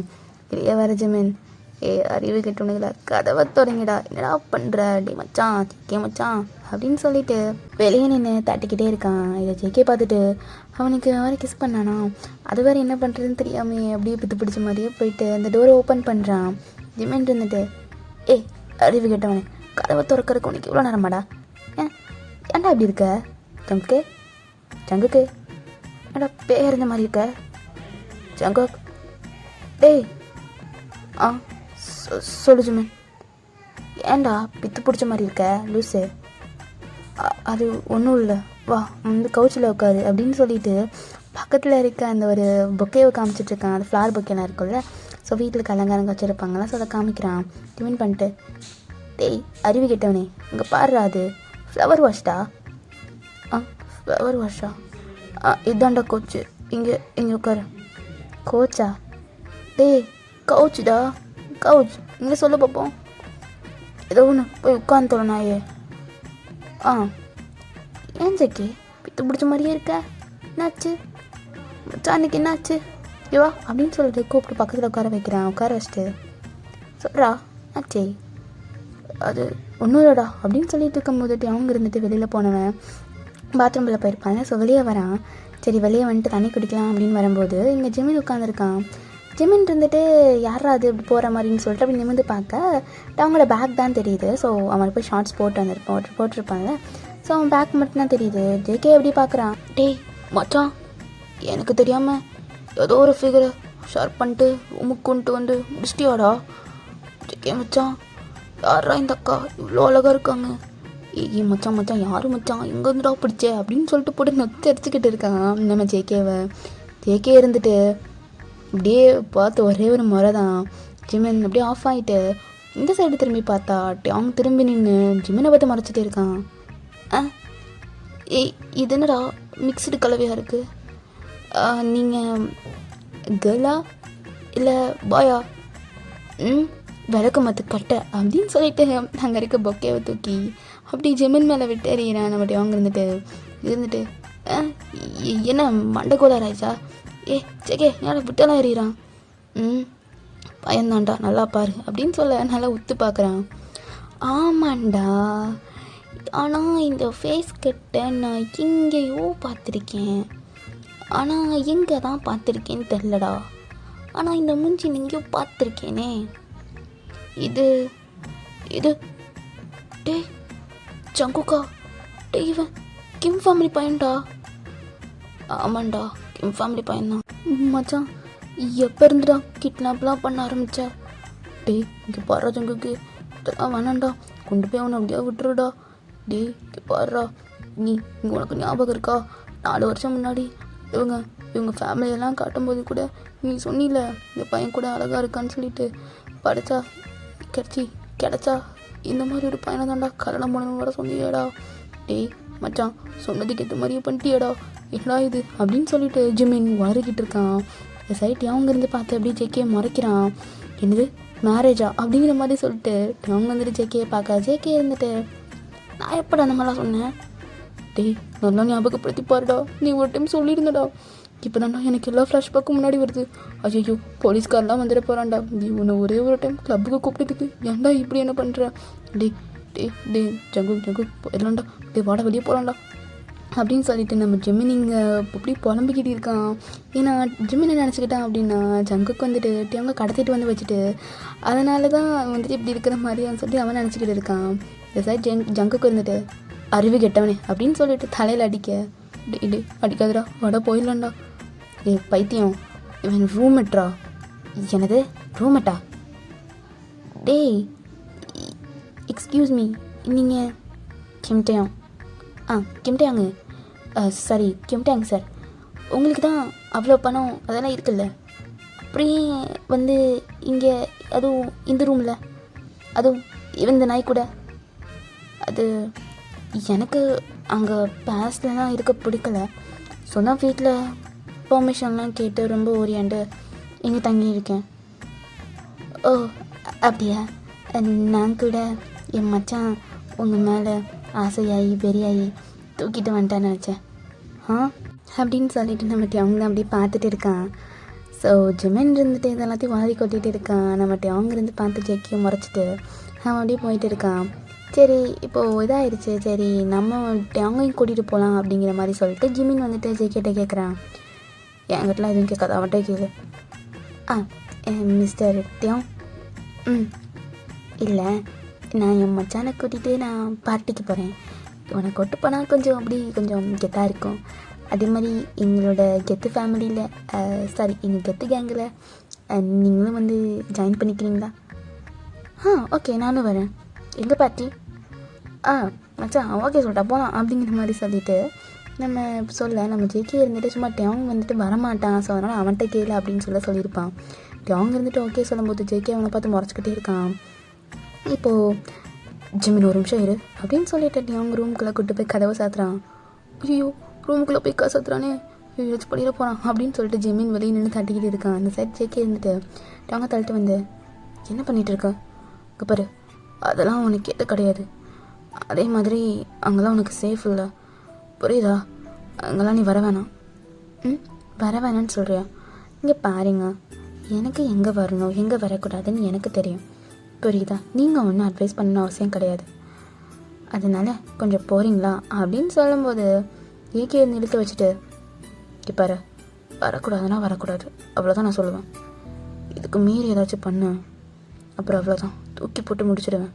இல்லையா வேறு ஜெமின், அறிவு கெட்டவனுங்களா கதவை தொடங்கிடா, என்னடா பண்ணுற டே மச்சான் ஜேகே மச்சான் அப்படின்னு சொல்லிட்டு வெளியே நின்று தட்டிக்கிட்டே இருக்கான். இதை ஜேகே பார்த்துட்டு அவனுக்கு அவரை கிஸ் பண்ணானா, அது வேறு என்ன பண்ணுறதுன்னு தெரியாமே அப்படியே பித்து பிடிச்ச மாதிரியே போயிட்டு அந்த டோரை ஓப்பன் பண்ணுறான். ஜெமின் இருந்துட்டு அறிவு கெட்டவனே கதவை திறக்கிறதுக்கு உனக்கு இவ்வளோ நேரமாடா, ஏன்டா அப்படி இருக்க சங்குக்கு ஏன்டா பேர் இருந்த மாதிரி இருக்க சங்கு டேய் சொல்லு ஜிமன், ஏன்டா பித்து பிடிச்ச மாதிரி இருக்க லூஸு, அது ஒன்றும் இல்லை வா வந்து கவுச்சில் உட்காரு அப்படின்னு சொல்லிட்டு பக்கத்தில் இருக்க அந்த ஒரு பொக்கேவை காமிச்சிட்ருக்கான். அந்த ஃப்ளார் பொக்கேலாம் இருக்கும்ல, ஸோ வீட்டில் அலங்காரம் வச்சுருப்பாங்களா, ஸோ அதை காமிக்கிறான். டிமின் பண்ணிட்டு டேய் அறிவு கெட்டவனே இங்கே பாடுறா, அது ஃப்ளவர் வாஷ்டா. ஃப்ளவர் வாஷா? இதாண்டா கோச்சு, இங்கே உட்காரு. கோச்சா? டேய் கவுச்சுடா, கவுச் இங்கே சொல்ல பார்ப்போம். ஏதோ ஒன்று போய் உட்காந்து தொலைனாயே. ஏன் ஜக்கி பித்து பிடிச்ச மாதிரியே இருக்க, என்னாச்சு மச்சான் அன்னைக்கு என்னாச்சு இவா அப்படின்னு சொல்லிட்டு கூப்பிட்டு பக்கத்தில் உட்கார வைக்கிறான். உட்கார வச்சுட்டு சொல்கிறா ஆச்சே, அது ஒன்றும் இல்லைடா அப்படின்னு சொல்லிட்டு இருக்கும்போது அவங்க இருந்துட்டு வெளியில் போனவன் பாத்ரூமில் போயிருப்பாங்க. ஸோ வெளியே வரான். சரி வெளியே வந்துட்டு தண்ணி குடிக்கலாம் அப்படின்னு வரும்போது இங்கே ஜெமின் உட்காந்துருக்கான். ஜெமின் இருந்துட்டு யாரா அது இப்படி போகிற மாதிரின்னு சொல்லிட்டு அப்படி நிமிந்து பார்க்க அவங்களோட பேக் தான் தெரியுது. ஸோ அவன் போய் ஷார்ட்ஸ் போட்டிருப்பாங்க. ஸோ அவன் பேக் மட்டும்தான் தெரியுது. ஜேகே எப்படி பார்க்குறான், டேய் மச்சான் எனக்கு தெரியாமல் ஏதோ ஒரு ஃபிகரை ஷார்ப் பண்ணிட்டு ரூமுக்கு கொண்டு வந்து முடிச்சிட்டியாடா. ஜேகே மச்சான் யாரா இந்த அக்கா இவ்வளோ அழகாக இருக்காங்க, மச்சான் யாரு மச்சான் எங்கே இருந்துடா பிடிச்சே அப்படின்னு சொல்லிட்டு போட்டு நொத்தி அடிச்சுக்கிட்டு இருக்காங்க நம்ம ஜேகே இருந்துட்டு அப்படியே பார்த்து ஒரே ஒரு முறை தான் ஜிமின் அப்படியே ஆஃப் ஆகிட்டு இந்த சைடு திரும்பி பார்த்தா அவங்க திரும்பி நின்று ஜிமினை பார்த்து மறைச்சிட்டே இருக்கான். இது என்னடா மிக்சடு கலவையாக இருக்குது, நீங்கள் கேர்ளா இல்லை பாயா? விளக்கு மற்ற கட்டை அப்படின்னு சொல்லிட்டு அங்கே இருக்க பொக்கேவை தூக்கி அப்படி ஜெமின் மேலே விட்டு எறிகிறான். நம்ம அவங்க இருந்துட்டு என்ன மண்டகோளார் ஆயிடுச்சா, ஜெகே என்னடா விட்டெல்லாம் எறிகிறான், பயந்தாண்டா நல்லா பாரு அப்படின்னு சொல்ல நல்லா உத்து பார்க்குறான். ஆமாண்டா, ஆனால் இந்த ஃபேஸ் கட்டை நான் எங்கேயோ பார்த்துருக்கேன், ஆனால் எங்கே தான் பார்த்துருக்கேன்னு தெரிலடா, ஆனால் இந்த மூஞ்சி எங்கேயோ பார்த்துருக்கேனே, இது டே சங்குக்கா, டே இவன் கிம் ஃபேமிலி பையன்டா. ஆமாண்டா கிம் ஃபேமிலி பையன்தான் மச்சான். எப்போ இருந்துடா கிட்னாப்லாம் பண்ண ஆரம்பித்தா? டே இங்கே பாடுறா சங்குக்கு, இதெல்லாம் வேணாண்டா, கொண்டு போய் அவனை அப்படியே விட்டுருடா. டே இங்கே பாடுறா, நீ இங்கே உனக்கு ஞாபகம் இருக்கா 4 வருஷம் முன்னாடி இவங்க இவங்க ஃபேமிலியெல்லாம் காட்டும்போது கூட நீ சொன்னில இந்த பையன் கூட அழகாக இருக்கான்னு சொல்லிட்டு படித்தா கிடச்சா இந்த மாதிரி ஒரு பையனை தாண்டா கல்யாணம் பண்ணணும் வர சொன்னியேடா. டேய் மச்சான் சொன்னதுக்கு ஏற்ற மாதிரியே பண்ணிட்டியேடா, என்னடா இது அப்படின்னு சொல்லிட்டு ஜிமின் வளரிக்கிட்டு இருக்கான். இந்த சைட் அவங்க இருந்து பார்த்து அப்படியே ஜேகே முறைக்கிறான். என்னது மேரேஜா அப்படிங்கிற மாதிரி சொல்லிட்டு அவங்க வந்துட்டு ஜேகேயை பார்க்க ஜேகே இருந்துட்டு நான் எப்படா அந்த மாதிரிலாம் சொன்னேன். டேய் நல்லா ஞாபகப்படுத்தி பாருடா, நீ ஒரு டைம் சொல்லியிருந்தடா. இப்போ தான்டா எனக்கு எல்லா ஃப்ளாஷ்பேக்கும் முன்னாடி வருது. ஐயோ போலீஸ்காரெலாம் வந்துட போகிறான்டா. நீ உன்னை ஒரே ஒரு டைம் கிளப்புக்கு கூப்பிட்டதுக்கு ஏன்டா இப்படி என்ன பண்ணுற. டே ஜங்கு போயிடலாம்டா, வாடா வெளியே போகலாம்டா அப்படின்னு சொல்லிட்டு நம்ம ஜெமினிங்க இப்படி புலம்பிக்கிட்டு இருக்கான். ஏன்னா ஜெமினி நினச்சிக்கிட்டான் அப்படின்னா ஜங்குக்கு வந்துட்டு அவங்க கடத்திட்டு வந்து வச்சுட்டு அதனால தான் வந்துட்டு இப்படி இருக்கிற மாதிரியான்னு சொல்லிட்டு அவன் நினச்சிக்கிட்டு இருக்கான். இந்த சைட் ஜங்குக்கு இருந்துட்டு அறிவு கெட்டவனே அப்படின்னு சொல்லிட்டு தலையில் அடிக்க டே அடிக்காதடா வாடா போயிடலாம்டா. பைத்தியம் இவன் ரூமெட்ரா. எனது ரூமெட்டா? டேய் எக்ஸ்கியூஸ் மீ, நீங்கள் கிம்டையாங்க சாரி கிம்டையாங்க சார். உங்களுக்கு தான் அவ்வளோ பணம் அதெல்லாம் இருக்குல்ல, அப்படியே வந்து இங்கே அதுவும் இந்த ரூமில் அதுவும் இந்த நாய் கூட. அது எனக்கு அங்கே பேஸ்ட்லாம் இருக்க பிடிக்கல. சொன்னால் வீட்டில் பெர்மிஷன்லாம் கேட்டு ரொம்ப ஓரியாண்டு இங்கே தங்கியிருக்கேன். ஓ அப்படியா? நான் கூட என் மச்சான் உங்கள் மேலே ஆசையாகி வெறியாகி தூக்கிட்டு வந்துட்டான்னு நினச்சேன். அப்படின்னு சொல்லிட்டு நம்மகிட்ட அவங்க அப்படியே பார்த்துட்டு இருக்கான். ஸோ ஜிமின் இருந்துட்டு இதெல்லாத்தையும் வாரி கொட்டிகிட்டு இருக்கான். நம்மகிட்ட அவங்க இருந்து பார்த்து ஜெக்கியும் முறைச்சிட்டு அவன் அப்படியே போயிட்டு இருக்கான். சரி இப்போது இதாகிடுச்சு, சரி நம்ம அவங்களையும் கூட்டிகிட்டு போகலாம் அப்படிங்கிற மாதிரி சொல்லிட்டு ஜிமின் வந்துட்டு ஜேக்கிட்ட கேட்குறான். என்கிட்டலாம் எதுவும் கேட்காது, அவன்கிட்ட கேளு. மிஸ்டர் தியோங். இல்லை நான் என் மச்சானை கூட்டிகிட்டு நான் பார்ட்டிக்கு போகிறேன். உனக்கு கொட்டு போனால் கொஞ்சம் கெத்தாக இருக்கும். அதே மாதிரி எங்களோட கெத்து ஃபேமிலியில் எங்கள் கெத்து கேங்கில் நீங்களும் வந்து ஜாயின் பண்ணிக்கிறீங்களா? ஓகே நானும் வரேன். எங்கே பார்ட்டி? மச்சான் ஓகே சொல்லிட்டா போகலாம் அப்படிங்கிற மாதிரி சொல்லிவிட்டு நம்ம ஜேகே இருந்துட்டு சும்மா டேங் வந்துட்டு வரமாட்டான். ஸோ அதனால் அவன்கிட்ட கேளு அப்படின்னு சொல்லியிருப்பான். டேங் இருந்துட்டு ஓகே சொல்லும்போது ஜேகே அவனை பார்த்து முறைச்சிக்கிட்டே இருக்கான். இப்போது ஜிமின் ஒரு நிமிஷம் இரு அப்படின்னு சொல்லிட்டு டேங் ரூமுக்குள்ளே கூப்பிட்டு போய் கதவை சாத்துறான். ஐயோ ரூமுக்குள்ளே போய் சாத்துறானே, ஏதாச்சும் பண்ணிட போகிறான் அப்படின்னு சொல்லிட்டு ஜிமின் வெளியே நின்று தட்டிக்கிட்டு இருக்கான். அந்த சைட் ஜேகே இருந்துட்டு டேங்கை தள்ளிட்டு வந்து என்ன பண்ணிகிட்டு இருக்க? இங்கே பாரு, அதெல்லாம் உனக்கு கேட்டு கிடையாது. அதே மாதிரி அங்கெல்லாம் உனக்கு சேஃப் இல்லை, புரியுதா? அங்கெல்லாம் நீ வர வேணாம். வர வேணான்னு சொல்கிறியா? இங்கே பாருங்க, எனக்கு எங்கே வரணும் எங்கே வரக்கூடாதுன்னு எனக்கு தெரியும், புரியுதா? நீங்கள் ஒன்றும் அட்வைஸ் பண்ணணும் அவசியம் கிடையாது. அதனால் கொஞ்சம் போகிறீங்களா அப்படின்னு சொல்லும்போது ஏகே இழுத்து வச்சுட்டு இங்கே பாரு, வரக்கூடாதுன்னா வரக்கூடாது, அவ்வளோதான் நான் சொல்லுவேன். இதுக்கு மீறி ஏதாச்சும் பண்ண அப்புறம் அவ்வளோதான், தூக்கி போட்டு முடிச்சிடுவேன்.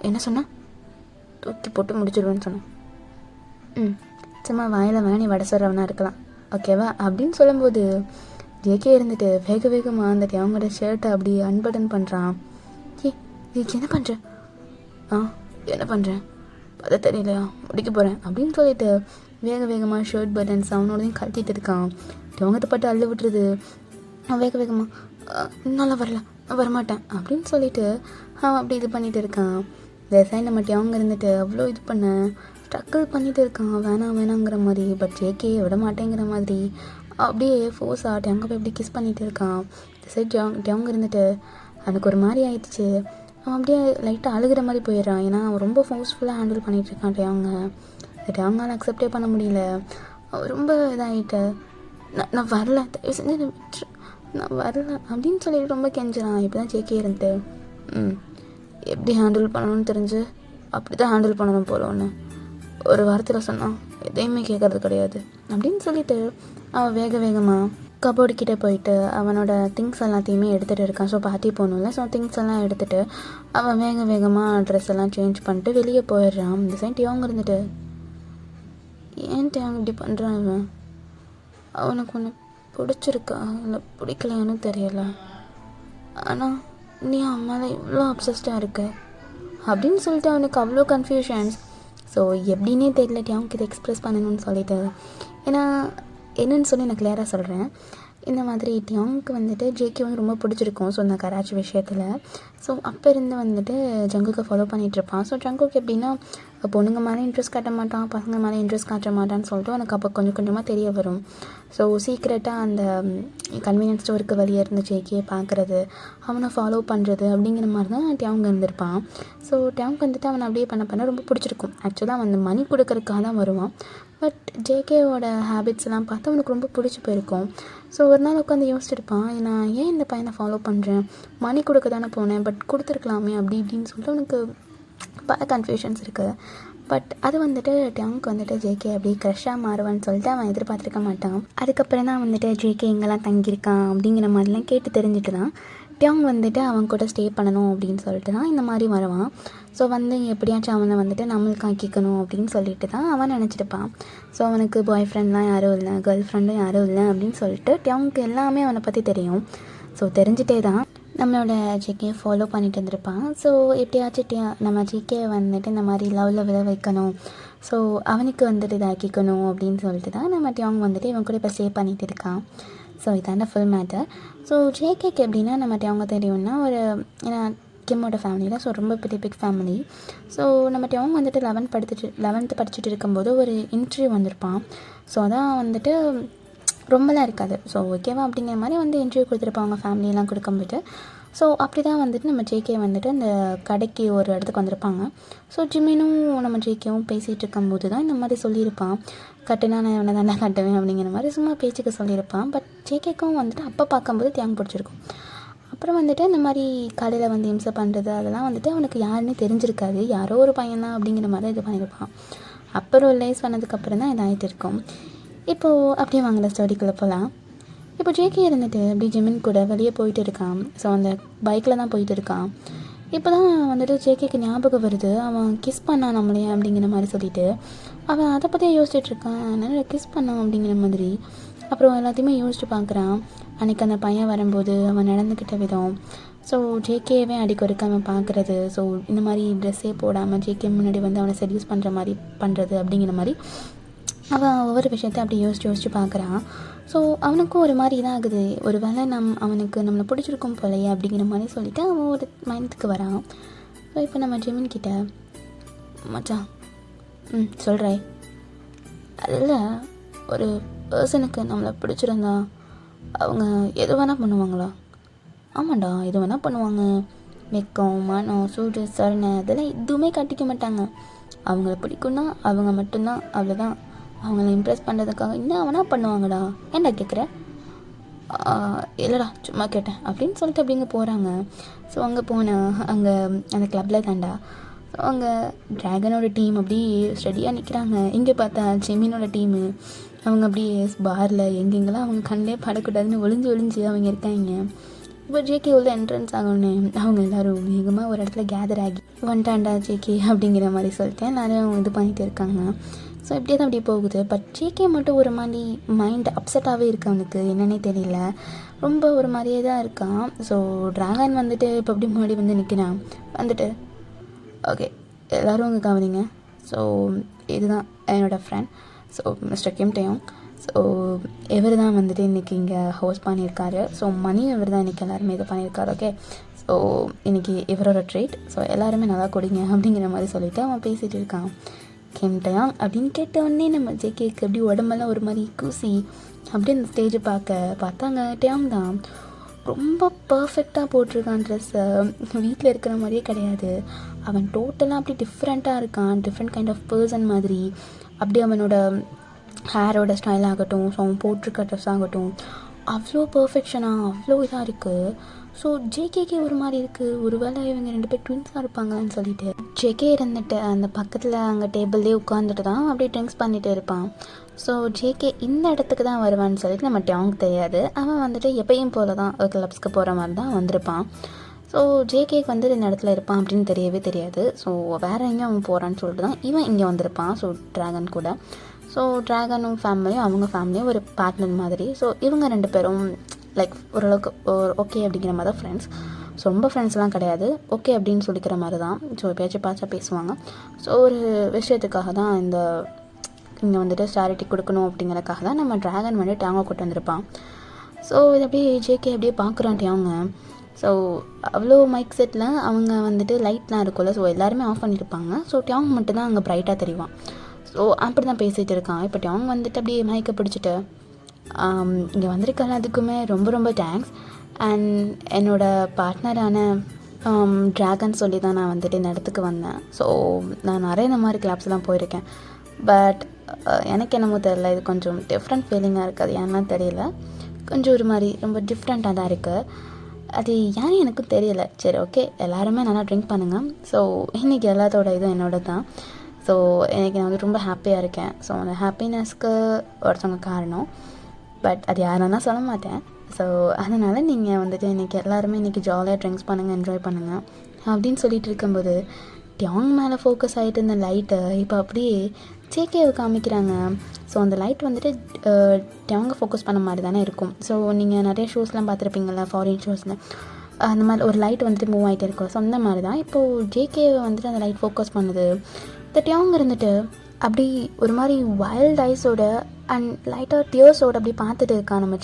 என்ன சொன்ன? தூக்கி போட்டு முடிச்சிடுவேன்னு சொன்னேன். சும்மா வாயில் வேணா நீ வடை சொல்கிறவனா இருக்கலாம், ஓகேவா அப்படின்னு சொல்லும்போது ஜேகே இருந்துட்டு வேக வேகமாக அந்த அவங்களோட ஷர்ட்டை அப்படி அன்பட்டன் பண்ணுறான். இதுக்கு என்ன பண்ணுறேன்? என்ன பண்ணுறேன் அதை தெரியலையா, முடிக்க போகிறேன் அப்படின்னு சொல்லிட்டு வேக வேகமாக ஷர்ட் பட்டன்ஸ் அவனோடையும் கழட்டிட்டு இருக்கான். அவங்ககிட்ட பட்டு அள்ளு விட்டுருது. அவன் வேக வேகமாக நல்லா வரல, நான் வரமாட்டேன் அப்படின்னு சொல்லிட்டு அவன் அப்படி இது பண்ணிகிட்டு இருக்கான். இந்த சைடில் மட்டும் அவங்க இருந்துட்டு அவ்வளோ இது பண்ண ஸ்ட்ரக்கிள் பண்ணிகிட்டு இருக்கான், வேணாங்கிற மாதிரி. பட் ஜேகே விட மாட்டேங்கிற மாதிரி அப்படியே ஃபோர்ஸ் ஆட்டி அங்கே போய் இப்படி கிஸ் பண்ணிகிட்டு இருக்கான். இந்த சைட் அவங்க இருந்துட்டு எனக்கு ஒரு மாதிரி ஆயிடுச்சு. அவன் அப்படியே லைட்டாக அழுகிற மாதிரி போயிடுறான். ஏன்னா அவன் ரொம்ப ஃபோர்ஸ்ஃபுல்லாக ஹேண்டில் பண்ணிகிட்டு இருக்கான் அவங்களால அக்செப்டே பண்ண முடியல. ரொம்ப இதாகிட்டு நான் வரல, தயவு செஞ்சு நான் வரல அப்படின்னு சொல்லிட்டு ரொம்ப கெஞ்சுறான். இப்படி தான் ஜேகே இருந்துட்டு எப்படி ஹேண்டில் பண்ணணும்னு தெரிஞ்சு அப்படி தான் ஹேண்டில் பண்ணணும் போல. ஒன்று ஒரு வாரத்தில் சொன்னான், எதையுமே கேட்கறது கிடையாது அப்படின்னு சொல்லிட்டு அவன் வேக வேகமாக கபோர்டு கிட்டே போயிட்டு அவனோட திங்ஸ் எல்லாத்தையுமே எடுத்துகிட்டு இருக்கான். ஸோ பார்ட்டி போகணும்ல, ஸோ திங்ஸ் எல்லாம் எடுத்துகிட்டு அவன் வேக வேகமாக ட்ரெஸ் எல்லாம் சேஞ்ச் பண்ணிட்டு வெளியே போயிடுறான். இந்த சைட் அவங்க இருந்துட்டு ஏன்ட்டு அவன் இப்படி பண்ணுறான்? அவனுக்கு ஒன்று பிடிச்சிருக்கா இல்லை பிடிக்கலையானு தெரியல, ஆனால் நீ அவன் மேலே இவ்வளோ அப்சஸ்டாக இருக்க அப்படின்னு சொல்லிட்டு அவனுக்கு அவ்வளோ கன்ஃபியூஷன்ஸ். ஸோ எப்படின்னே தெரியல அவனுக்கு இதை எக்ஸ்ப்ரெஸ் பண்ணணும்னு சொல்லிட்டு. ஏன்னா என்னன்னு சொல்லி நான் கிளியராக சொல்கிறேன். இந்த மாதிரி டியாங்க்கு வந்துட்டு ஜேகே வந்து ரொம்ப பிடிச்சிருக்கும். ஸோ இந்த கராச்சி விஷயத்தில். ஸோ அப்போ இருந்து வந்துட்டு ஜங்குக்கை ஃபாலோ பண்ணிகிட்ருப்பான். ஸோ ஜங்குக்கு எப்படின்னா பொண்ணுங்க மேலே இன்ட்ரெஸ்ட் காட்ட மாட்டான், பசங்க மேலே இன்ட்ரெஸ்ட் காட்ட மாட்டான்னு சொல்லிட்டு எனக்கு அப்போ கொஞ்சம் கொஞ்சமாக தெரிய வரும். ஸோ சீக்ரெட்டாக அந்த கன்வீனியன்ஸ் ஸ்டோருக்கு வெளியே இருந்து ஜேகேயை பார்க்குறது, அவனை ஃபாலோ பண்ணுறது அப்படிங்கிற மாதிரி தான் டியாங் இருந்திருப்பான். ஸோ டியாங் வந்துட்டு அவனை அப்படியே பண்ண ரொம்ப பிடிச்சிருக்கும். ஆக்சுவலாக அவன் அந்த மணி கொடுக்கறதுக்காக தான் வருவான். பட் ஜேகேவோட ஹேபிட்ஸ்லாம் பார்த்து அவனுக்கு ரொம்ப பிடிச்சி போயிருக்கும். ஸோ ஒரு நாள் உட்காந்து யோசிச்சிருப்பான், நான் ஏன் இந்த பையனை ஃபாலோ பண்ணுறேன், மணி கொடுக்க தானே போனேன், பட் கொடுத்துருக்கலாமே அப்படி இப்படின்னு சொல்லிட்டு அவனுக்கு பல கன்ஃபியூஷன்ஸ் இருக்குது. பட் அது வந்துட்டு டியாங்க்கு வந்துட்டு ஜேகே அப்படி க்ரஷ்ஷாக மாறுவான்னு சொல்லிட்டு அவன் எதிர்பார்த்துருக்க மாட்டான். அதுக்கப்புறம் தான் வந்துட்டு ஜேகே எங்கெல்லாம் தங்கியிருக்கான் அப்படிங்கிற மாதிரிலாம் கேட்டு தெரிஞ்சுட்டு தான் டியாங் வந்துட்டு அவன் கூட ஸ்டே பண்ணணும் அப்படின்னு சொல்லிட்டு தான் இந்த மாதிரி வருவான். ஸோ வந்து எப்படியாச்சும் அவனை வந்துட்டு நம்மளுக்கு ஆக்கிக்கணும் அப்படின்னு சொல்லிட்டு தான் அவன் நினச்சிருப்பான். ஸோ அவனுக்கு பாய் ஃப்ரெண்ட்லாம் யாரும் இல்லை, கேர்ள் ஃப்ரெண்டும் யாரும் இல்லை அப்படின்னு சொல்லிட்டு டியாங்க்கு எல்லாமே அவனை பற்றி தெரியும். ஸோ தெரிஞ்சிட்டே தான் நம்மளோட ஜேகேயை ஃபாலோ பண்ணிட்டு இருந்திருப்பான். ஸோ எப்படியாச்சும் நம்ம ஜேகேயை வந்துட்டு இந்த மாதிரி லவ்வில் விழ வைக்கணும், ஸோ அவனுக்கு வந்துட்டு இதாக்கிக்கணும் அப்படின்னு சொல்லிட்டு தான் நம்ம டியாங் வந்துட்டு இவன் கூட இப்போ ஸ்டே பண்ணிகிட்டு இருக்கான். ஸோ இதான ஃபுல் மேட்டர். ஸோ ஜேகேக்கு எப்படின்னா நம்ம டியாங்க தெரியும்னா ஒரு ஏன்னா கிம்மோட ஃபேமிலியில் ஸோ ரொம்ப பெரிய பிக் ஃபேமிலி. ஸோ நம்ம டியாங் வந்துட்டு 11th படிச்சுட்டு இருக்கும்போது ஒரு இன்டர்வியூ வந்திருப்பான். ஸோ அதான் வந்துட்டு ரொம்பலாம் இருக்காது. ஸோ ஓகேவா அப்படிங்கிற மாதிரி வந்து இன்டர்வியூ கொடுத்துருப்பாங்க ஃபேமிலியெல்லாம் கொடுக்கும்போது. ஸோ அப்படி தான் வந்துட்டு நம்ம ஜேகே வந்துட்டு அந்த கடைக்கு ஒரு இடத்துக்கு வந்திருப்பாங்க. ஸோ ஜிமினும் நம்ம ஜேகேவும் பேசிகிட்டு இருக்கும்போது தான் இந்த மாதிரி சொல்லியிருப்பான், கட்டுனா நான் இவனை தானே கட்டுவேன் அப்படிங்கிற மாதிரி சும்மா பேச்சுக்கு சொல்லியிருப்பான். பட் ஜேகேக்கும் வந்துட்டு அப்போ பார்க்கும்போது தியாங் பிடிச்சிருக்கும். அப்புறம் வந்துட்டு இந்த மாதிரி கடையில் வந்து இம்சை பண்ணுறது அதெல்லாம் வந்துட்டு அவனுக்கு யாருன்னே தெரிஞ்சிருக்காது, யாரோ ஒரு பையன்தான் அப்படிங்கிற மாதிரி தான் இது பண்ணியிருப்பான். அப்புறம் ரிலைஸ் பண்ணதுக்கப்புறம் தான் இதாகிட்டு இருக்கும். இப்போது அப்படியே வாங்கல ஸ்டோரிக்குள்ளே போகலாம். இப்போ ஜேகே இருந்துட்டு அப்படி ஜிமின் கூட வெளியே போயிட்டு இருக்கான். ஸோ அந்த பைக்கில் தான் போயிட்டு இருக்கான். இப்போ தான் வந்துட்டு ஜேகேக்கு ஞாபகம் வருது, அவன் கிஸ் பண்ணான் நம்மளே அப்படிங்கிற மாதிரி சொல்லிட்டு அவன் அதை பற்றியே யோசிச்சுட்ருக்கான், நல்லா கிஸ் பண்ணான் அப்படிங்கிற மாதிரி. அப்புறம் எல்லாத்தையுமே யோசிச்சு பார்க்குறான். அன்றைக்கி அந்த பையன் வரும்போது அவன் நடந்துக்கிட்ட விதம், ஸோ ஜேகேவே அடிக்கொருக்க அவன் பார்க்குறது, ஸோ இந்த மாதிரி ட்ரெஸ்ஸே போடாமல் ஜேகே முன்னாடி வந்து அவனை செடியூஸ் பண்ணுற மாதிரி பண்ணுறது அப்படிங்கிற மாதிரி அவன் ஒவ்வொரு விஷயத்தை அப்படி யோசிச்சு பார்க்குறான். ஸோ அவனுக்கும் ஒரு மாதிரி இதாகுது, ஒரு வேளை அவனுக்கு நம்மளை பிடிச்சிருக்கும் போலையே அப்படிங்கிற மாதிரி சொல்லிவிட்டு அவன் ஒரு மைண்டுக்கு வரான். ஸோ இப்போ நம்ம ஜிமின் கிட்ட மச்சான் சொல்கிறேன், அதில் ஒரு பர்சனுக்கு நம்மளை பிடிச்சிருந்தா அவங்க எது வேணால் பண்ணுவாங்களா? ஆமாண்டா, எது வேணால் பண்ணுவாங்க. வெக்கம், மனம், சூடு, சரணை அதெல்லாம் எதுவுமே கட்டிக்க மாட்டாங்க. அவங்கள பிடிக்குன்னா அவங்க மட்டும்தான், அவ்வளோதான். அவங்கள இம்ப்ரெஸ் பண்ணுறதுக்காக இன்னும் அவனா பண்ணுவாங்கடா. ஏன்டா கேட்குற? இல்லைடா சும்மா கேட்டேன் அப்படின்னு சொல்லிட்டு அப்படிங்க போகிறாங்க. ஸோ அங்கே அங்கே அந்த கிளப்பில் தாண்டா ஸோ அங்கே ட்ராகனோட டீம் அப்படி ஸ்டடியாக நிற்கிறாங்க. இங்கே பார்த்தா ஜெமினோட டீமு அவங்க அப்படியே பாரில் எங்கெங்கெல்லாம் அவங்க கண்ணிலே படக்கூடாதுன்னு ஒளிஞ்சு அவங்க இருக்காங்க. இப்போ ஜேகே உள்ள என்ட்ரன்ஸ் ஆகணுன்னு அவங்க எல்லோரும் வேகமாக ஒரு இடத்துல கேதர் ஆகி வந்துட்டாண்டா ஜேகே அப்படிங்கிற மாதிரி சொல்லிட்டு எல்லாரும் இது பண்ணிகிட்டு இருக்காங்க. ஸோ இப்படியே தான் அப்படியே போகுது. பட் ஜேகே மட்டும் ஒரு மாதிரி மைண்ட் அப்செட்டாகவே இருக்குது, அவனுக்கு என்னன்னே தெரியல, ரொம்ப ஒரு மாதிரியே தான் இருக்கான். ஸோ ட்ராகன் வந்துட்டு இப்போ அப்படி முன்னாடி வந்து நிற்கிறான். வந்துட்டு ஓகே எல்லோரும் அங்கே கவனிங்க, ஸோ இதுதான் என்னோடய ஃப்ரெண்ட், ஸோ மிஸ்டர் கிம் டேயோங். ஸோ இவர் தான் வந்துட்டு இன்றைக்கி இங்கே ஹோஸ்ட் பண்ணியிருக்காரு. ஸோ மணி இவர் தான் இன்றைக்கி எல்லாருமே இது பண்ணியிருக்காரு. ஓகே ஸோ இன்றைக்கி இவரோட ட்ரீட், ஸோ எல்லாருமே நல்லா கொடுங்க அப்படிங்கிற மாதிரி சொல்லிவிட்டு அவன் பேசிகிட்டு இருக்கான். கிம் டேயோங் அப்படின்னு கேட்டவுடனே நம்ம ஜேகேக்கு அப்படி உடம்பெல்லாம் ஒரு மாதிரி கூசி அப்படியே அந்த ஸ்டேஜை பார்த்தாங்க. டேயோங் தான் ரொம்ப பர்ஃபெக்டாக போட்டிருக்கான் ட்ரெஸ்ஸை, வீட்டில் இருக்கிற மாதிரியே கிடையாது. அவன் டோட்டலாக அப்படி டிஃப்ரெண்ட்டாக இருக்கான், டிஃப்ரெண்ட் கைண்ட் ஆஃப் பர்சன் மாதிரி. அப்படி அவனோட ஹேரோட ஸ்டைல் ஆகட்டும், ஸோ அவன் போட்டிருக்க ட்ரெஸ் ஆகட்டும் அவ்வளோ பர்ஃபெக்ஷனாக அவ்வளோ இதாக இருக்குது. ஸோ ஜேகேக்கே ஒரு மாதிரி இருக்குது, ஒரு வேளை இவங்க 2 பேர் ட்வின்ஸாக இருப்பாங்களான்னு சொல்லிட்டு ஜேகே இருந்துட்டு அந்த பக்கத்தில் அங்கே டேபிள்லேயே உட்காந்துட்டு தான் அப்படியே ட்ரிங்க்ஸ் பண்ணிகிட்டு இருப்பான். ஸோ ஜேகே இந்த இடத்துக்கு தான் வருவான்னு சொல்லிட்டு நம்ம டேங்க் தெரியாது. அவன் வந்துட்டு எப்பயும் போல தான் கிளப்ஸ்க்கு போகிற மாதிரி தான் வந்திருப்பான். ஸோ ஜேகேக்கு வந்து இந்த இடத்துல இருப்பான் அப்படின்னு தெரியவே தெரியாது. ஸோ வேறு எங்கேயும் அவன் போகிறான்னு சொல்லிட்டு தான் இவன் இங்கே வந்திருப்பான். ஸோ ட்ராகன் கூட, ஸோ ட்ராகனும் ஃபேமிலியும் அவங்க ஃபேமிலியும் ஒரு பார்ட்னர் மாதிரி. ஸோ இவங்க 2 பேரும் லைக் ஓரளவுக்கு ஓகே அப்படிங்கிற மாதிரி தான் ஃப்ரெண்ட்ஸ். ஸோ ரொம்ப ஃப்ரெண்ட்ஸ்லாம் கிடையாது, ஓகே அப்படின்னு சொல்லிக்கிற மாதிரி தான். ஸோ எப்பயாச்சும் பார்த்தா பேசுவாங்க. ஸோ ஒரு விஷயத்துக்காக தான் இந்த இங்கே வந்துட்டு ஸ்டாரிட்டி கொடுக்கணும் அப்படிங்கிறக்காக தான் நம்ம ட்ராகன் வந்துட்டு டேங்கை கூட்டு வந்திருப்பான். ஸோ இது அப்படியே ஜேகே அப்படியே பார்க்குறான் அவங்க. ஸோ அவ்வளோ மைக் செட்டில் அவங்க வந்துட்டு லைட்லாம் இருக்கும்ல, ஸோ எல்லாருமே ஆஃப் பண்ணியிருப்பாங்க. ஸோ டியாங் மட்டும்தான் அங்கே ப்ரைட்டாக தெரிவான். ஸோ அப்படி தான் பேசிகிட்டு இருக்கான். இப்போ டியாங் வந்துட்டு அப்படியே மைக்கை பிடிச்சிட்டு இங்கே வந்திருக்க எல்லாத்துக்குமே ரொம்ப ரொம்ப தேங்க்ஸ். அண்ட் என்னோடய பார்ட்னரான ட்ராகன் சொல்லி தான் நான் வந்துட்டு இந்த இடத்துக்கு வந்தேன். ஸோ நான் நிறைய இந்த மாதிரி கிளப்ஸ்லாம் போயிருக்கேன். பட் எனக்கு என்னமோ தெரியல, இது கொஞ்சம் டிஃப்ரெண்ட் ஃபீலிங்காக இருக்குது. அது ஏன்னா தெரியல, கொஞ்சம் ஒரு மாதிரி ரொம்ப டிஃப்ரெண்ட்டாக தான் இருக்குது. அது ஏன்னு எனக்கும் தெரியல. சரி, ஓகே, எல்லாருமே நல்லா ட்ரிங்க் பண்ணுங்கள். ஸோ இன்றைக்கி எல்லாத்தோட இதுவும் என்னோட தான். ஸோ எனக்கு நான் வந்து ரொம்ப ஹாப்பியாக இருக்கேன். ஸோ அந்த ஹாப்பினஸ்க்கு ஒருத்தவங்க காரணம். பட் அது யாருன்னா சொல்ல மாட்டேன். ஸோ அதனால் நீங்கள் வந்துட்டு இன்றைக்கி எல்லாருமே இன்றைக்கி ஜாலியாக ட்ரிங்க்ஸ் பண்ணுங்கள், என்ஜாய் பண்ணுங்கள் அப்படின்னு சொல்லிட்டு இருக்கும்போது டியாங் மேலே ஃபோக்கஸ் ஆகிட்டு இருந்த லைட்டை இப்போ அப்படியே ஜேகேவை காமிக்கிறாங்க. ஸோ அந்த லைட் வந்துட்டு டியாங்கை ஃபோக்கஸ் பண்ண மாதிரி தானே இருக்கும். ஸோ நீங்கள் நிறைய ஷோஸ்லாம் பார்த்துருப்பீங்களா, ஃபாரின் ஷோஸில் அந்த மாதிரி ஒரு லைட் வந்துட்டு மூவ் ஆகிட்டே இருக்கும். ஸோ அந்த மாதிரி தான் இப்போது ஜேகேவை வந்துட்டு அந்த லைட் ஃபோக்கஸ் பண்ணுது. இந்த டியாங் இருந்துட்டு அப்படி ஒரு மாதிரி வைல்ட் ஐஸோட அண்ட் லைட்டாக டியர்ஸோடு அப்படி பார்த்துட்டு இருக்கான் நம்ம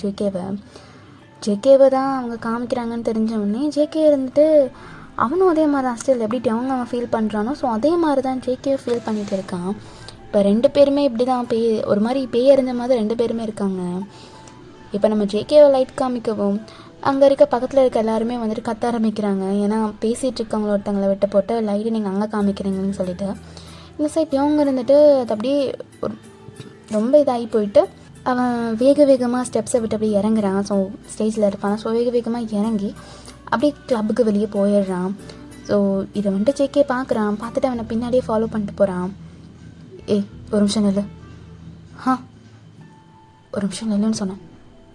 ஜேகேவை தான் அவங்க காமிக்கிறாங்கன்னு தெரிஞ்சவொடனே ஜேகே இருந்துட்டு அவனும் அதே மாதிரி தான் ஸ்டில் எப்படி டியாங் அவன் ஃபீல் பண்ணுறானோ ஸோ அதே மாதிரி தான் ஜேகேவை ஃபீல் பண்ணிகிட்டு இருக்கான். இப்போ 2 பேருமே இப்படி தான் ஒரு மாதிரி பேய் அறிஞ்ச மாதிரி 2 பேருமே இருக்காங்க. இப்போ நம்ம ஜேகேவை லைட் காமிக்கவும் அங்கே இருக்க பக்கத்தில் இருக்க எல்லாருமே வந்துட்டு கத்த ஆரம்பிக்கிறாங்க. ஏன்னா பேசிகிட்டு இருக்கவங்கள ஒருத்தங்களை விட்டு போட்டு லைட்டு நீங்கள் அங்கே காமிக்கிறீங்கன்னு சொல்லிட்டு இந்த சைட் டியாங் இருந்துட்டு அது அப்படியே ரொம்ப இதாகி போயிட்டு அவன் வேகமாக ஸ்டெப்ஸை விட்டு அப்படியே இறங்குறான். ஸோ ஸ்டேஜில் இருப்பான். ஸோ வேகமாக இறங்கி அப்படியே கிளப்புக்கு வெளியே போயிடுறான். ஸோ இதை வந்துட்டு ஜேகே பார்க்குறான். பார்த்துட்டு அவனை பின்னாடியே ஃபாலோ பண்ணிட்டு போகிறான். ஏய், ஒரு நிமிஷம் நில்லு. ஒரு நிமிஷம் நில்லுன்னு சொன்னேன்.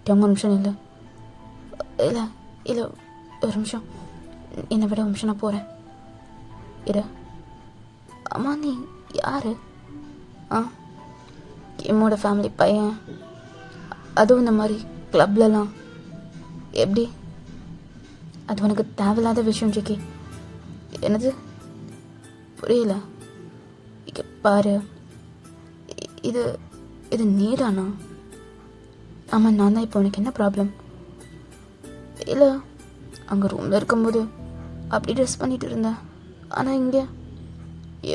டியாங் ஒரு நிமிஷம் நில்லு. இல்லை ஒரு நிமிஷம், என்னை விட ஒரு நிமிஷம் நான் போகிறேன் இரு. அம்மா நீ யார்? கிம்மோட ஃபேமிலி பையன். அதுவும் இந்த மாதிரி கிளப்லலாம் எப்படி? அது உனக்கு தேவையில்லாத விஷயம் ஜேகே. என்னது புரியல. இங்கே பாரு, இது நீதானா? ஆமாம், நான் தான். இப்போ உனக்கு என்ன ப்ராப்ளம்? இல்லை, அங்கே ரூமில் இருக்கும்போது அப்படி ட்ரெஸ் பண்ணிட்டு இருந்தேன். ஆனால் இங்கே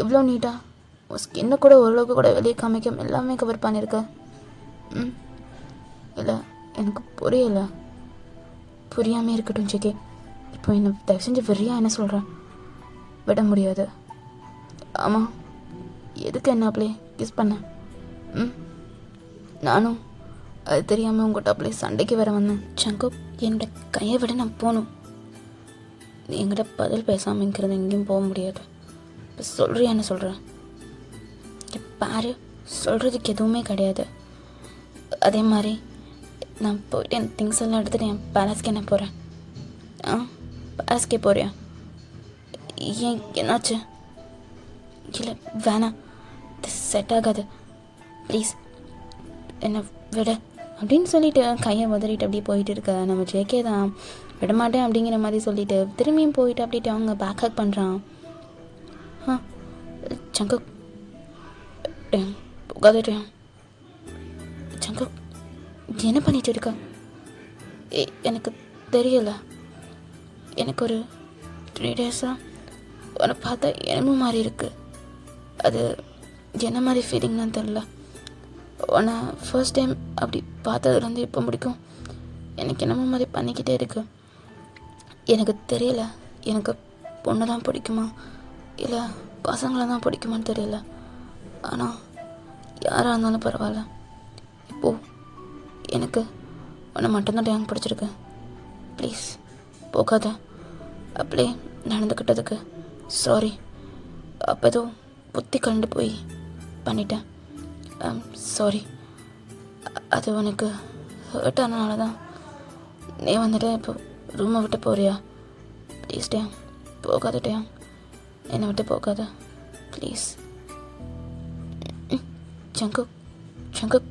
எவ்வளோ நீட்டாக உன் ஸ்கின்னை கூட ஓரளவுக்கு கூட வெளியே காமிக்க எல்லாமே கவர் பண்ணியிருக்க. இல்லை, எனக்கு புரியலை. புரியாமல் இருக்கட்டும் ஜேகே. இப்போ என்னை தயவு செஞ்சு வெறியா என்ன சொல்கிறேன்? விட முடியாது. ஆமாம், எதுக்கு என்ன அப்படியே கிஸ் பண்ண? நானும் அது தெரியாமல் உங்கள்கிட்ட அப்படியே சண்டைக்கு வர வந்தேன். சங்கோ, என்னோட கையை விட நான் போகணும். நீ என்கிட்ட பதில் பேசாமல் இருக்கிறது எங்கேயும் போக முடியாது. இப்போ சொல்கிறியா என்ன சொல்கிறேன்? பாரு, சொல்கிறதுக்கு எதுவுமே கிடையாது. அதே மாதிரி நான் போயிட்டு என் திங்ஸ் எல்லாம் எடுத்துகிட்டு என் பேலஸ்க்கு என்ன போகிறேன். பேலஸ்க்கே போறியா? ஏன், என்னாச்சு? இல்லை வேணாம், இது செட் ஆகாது, ப்ளீஸ் என்னை விட அப்படின்னு சொல்லிட்டு கையை உதறிட்டு அப்படியே போயிட்டு இருக்க நம்ம ஜேகே தான் விடமாட்டேன் அப்படிங்கிற மாதிரி சொல்லிட்டு திரும்பியும் போயிட்டு அப்படின்ட்டு அவங்க பேக் ஹக் பண்ணுறான். சங்கக் புகாதேன். சங்கக் என்ன பண்ணிட்டு இருக்க? எனக்கு தெரியல. எனக்கு ஒரு 3 டேஸாக உன்னை பார்த்தா என்னமோ மாதிரி இருக்குது. அது என்ன மாதிரி ஃபீலிங்லாம் தெரில. உன்னை ஃபர்ஸ்ட் டைம் அப்படி பார்த்ததுலேருந்து இப்போ முடிக்கும் எனக்கு என்னமோ மாதிரி பண்ணிக்கிட்டே இருக்கு. எனக்கு தெரியல, எனக்கு பொண்ணு தான் பிடிக்குமா இல்லை பசங்களை தான் பிடிக்குமான்னு தெரியல. ஆனால் யாராக இருந்தாலும் பரவாயில்ல. இப்போது எனக்கு உன்னை மட்டும்தான் டேங் பிடிச்சிருக்கு. ப்ளீஸ் போகாத. அப்படியே நடந்துக்கிட்டதுக்கு சாரி. அப்போ ஏதோ புத்தி கலந்து போய் பண்ணிட்டேன். சாரி. அது உனக்கு ஹர்ட் ஆனனால தான். நீ வந்துட்டு இப்போ ரூமை விட்டு போறியா? ப்ளீஸ் டேங் போகாத. டேங் என்னை விட்டு போகாத ப்ளீஸ். சங்கக்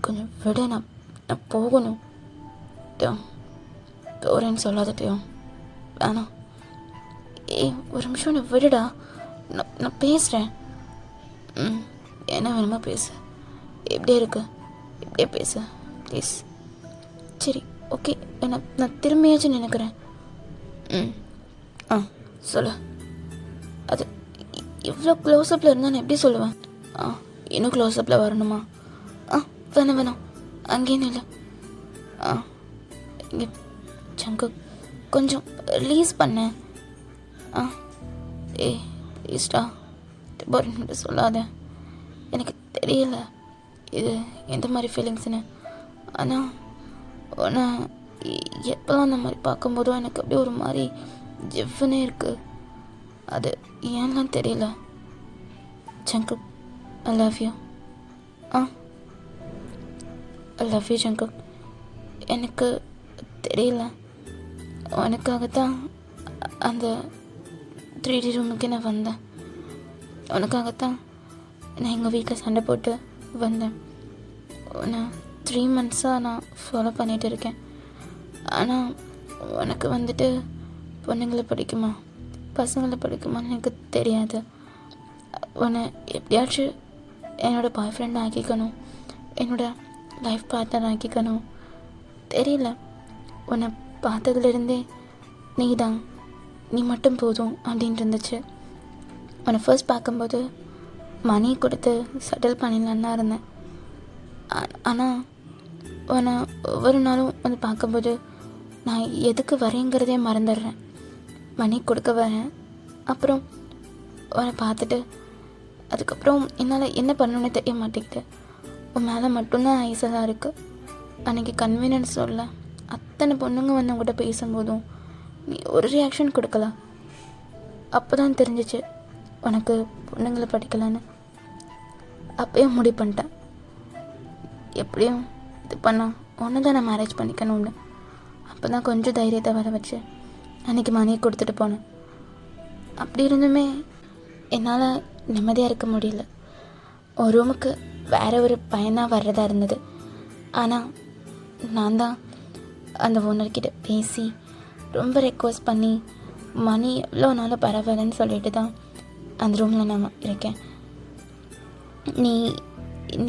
கொஞ்சம் விட, நான் போகணும். டேங் போகிறேன்னு சொல்லாத. டேங் வேணாம். ஒரு நிமிஷம் என்னை விடுடா. நான் பேசுகிறேன். என்ன வேணுமா பேசு. எப்படியே இருக்கு, இப்படியே பேசு ப்ளீஸ். சரி ஓகே, நான் திரும்பியாச்சும் நினைக்கிறேன். ஆ சொல்லு. அது இவ்வளோ க்ளோஸ்அப்பில் இருந்தால் நான் எப்படி சொல்லுவேன்? இன்னும் க்ளோஸ்அப்பில் வரணுமா? வேணாம் அங்கேயும் இல்லை. இங்கே சங்கு கொஞ்சம் ரிலீஸ் பண்ணேன். ப்ளீஸ்டா, மட்டும் சொல்லாத. எனக்கு தெரியல இது எந்த மாதிரி ஃபீலிங்ஸ்னு. ஆனால் உன்னை எப்போல்லாம் அந்த மாதிரி பார்க்கும்போதும் எனக்கு அப்படியே ஒரு மாதிரி ஜிவ்வுன்னே இருக்குது. அது ஏன்லாம் தெரியல. சங்கு, I love you. I love you சங்கு. எனக்கு தெரியல, உனக்காகத்தான் அந்த 3D ரூமுக்கு நான் வந்தேன். உனக்காகத்தான் நான் எங்கள் வீட்டில் சண்டை போட்டு வந்தேன். உன்னை 3 months-ஆக நான் ஃபாலோ பண்ணிகிட்டு இருக்கேன். ஆனால் உனக்கு வந்துட்டு பொண்ணுங்களை பிடிக்குமா பசங்களை பிடிக்குமான்னு எனக்கு தெரியாது. உன்னை எப்படியாச்சும் என்னோடய பாய் ஃப்ரெண்ட் ஆக்கிக்கணும், என்னோடய லைஃப் பார்ட்னர் ஆக்கிக்கணும். தெரியல, உன்னை பார்த்ததுலேருந்தே நீ மட்டும் போதும் அப்படின்ட்டு இருந்துச்சு. உன்னை ஃபர்ஸ்ட் பார்க்கும்போது மணி கொடுத்து செட்டில் பண்ணிடலான்னு தான் இருந்தேன். ஆனால் உன்னை ஒவ்வொரு நாளும் வந்து பார்க்கும்போது நான் எதுக்கு வரேங்கிறதே மறந்துடுறேன். மணி கொடுக்க வரேன், அப்புறம் உன்னை பார்த்துட்டு அதுக்கப்புறம் என்னால் என்ன பண்ணணுன்னு தெரிய மாட்டேங்குது. உன் மேலே மட்டும்தான் ஐஸெல்லாம் இருக்குது. அன்றைக்கி கன்வீனியன்ஸ் சொல்ல அத்தனை பொண்ணுங்க வந்து உங்கள்கிட்ட பேசும்போதும் நீ ஒரு ரியாக்ஷன் கொடுக்கல. அப்போ தான் தெரிஞ்சிச்சு உனக்கு பொண்ணுங்களை படிக்கலான்னு. அப்பயும் முடிவு பண்ணிட்டேன், எப்படியும் இது பண்ணால் ஒன்று தான் நான் மேரேஜ் பண்ணிக்கணும்னு. அப்போ தான் கொஞ்சம் தைரியத்தை வர வச்சு அன்றைக்கி மணியை கொடுத்துட்டு போனேன். அப்படி இருந்துமே என்னால் நிம்மதியாக இருக்க முடியல. ஒரு ரூமுக்கு வேறு ஒரு பையனாக வர்றதா இருந்தது. ஆனால் நான் தான் அந்த ஓனர்கிட்ட பேசி ரொம்ப ரெக்வஸ்ட் பண்ணி மணி எவ்வளோ நாளும் பரவாயில்லன்னு சொல்லிட்டு தான் அந்த ரூமில் நான் இருக்கேன். நீ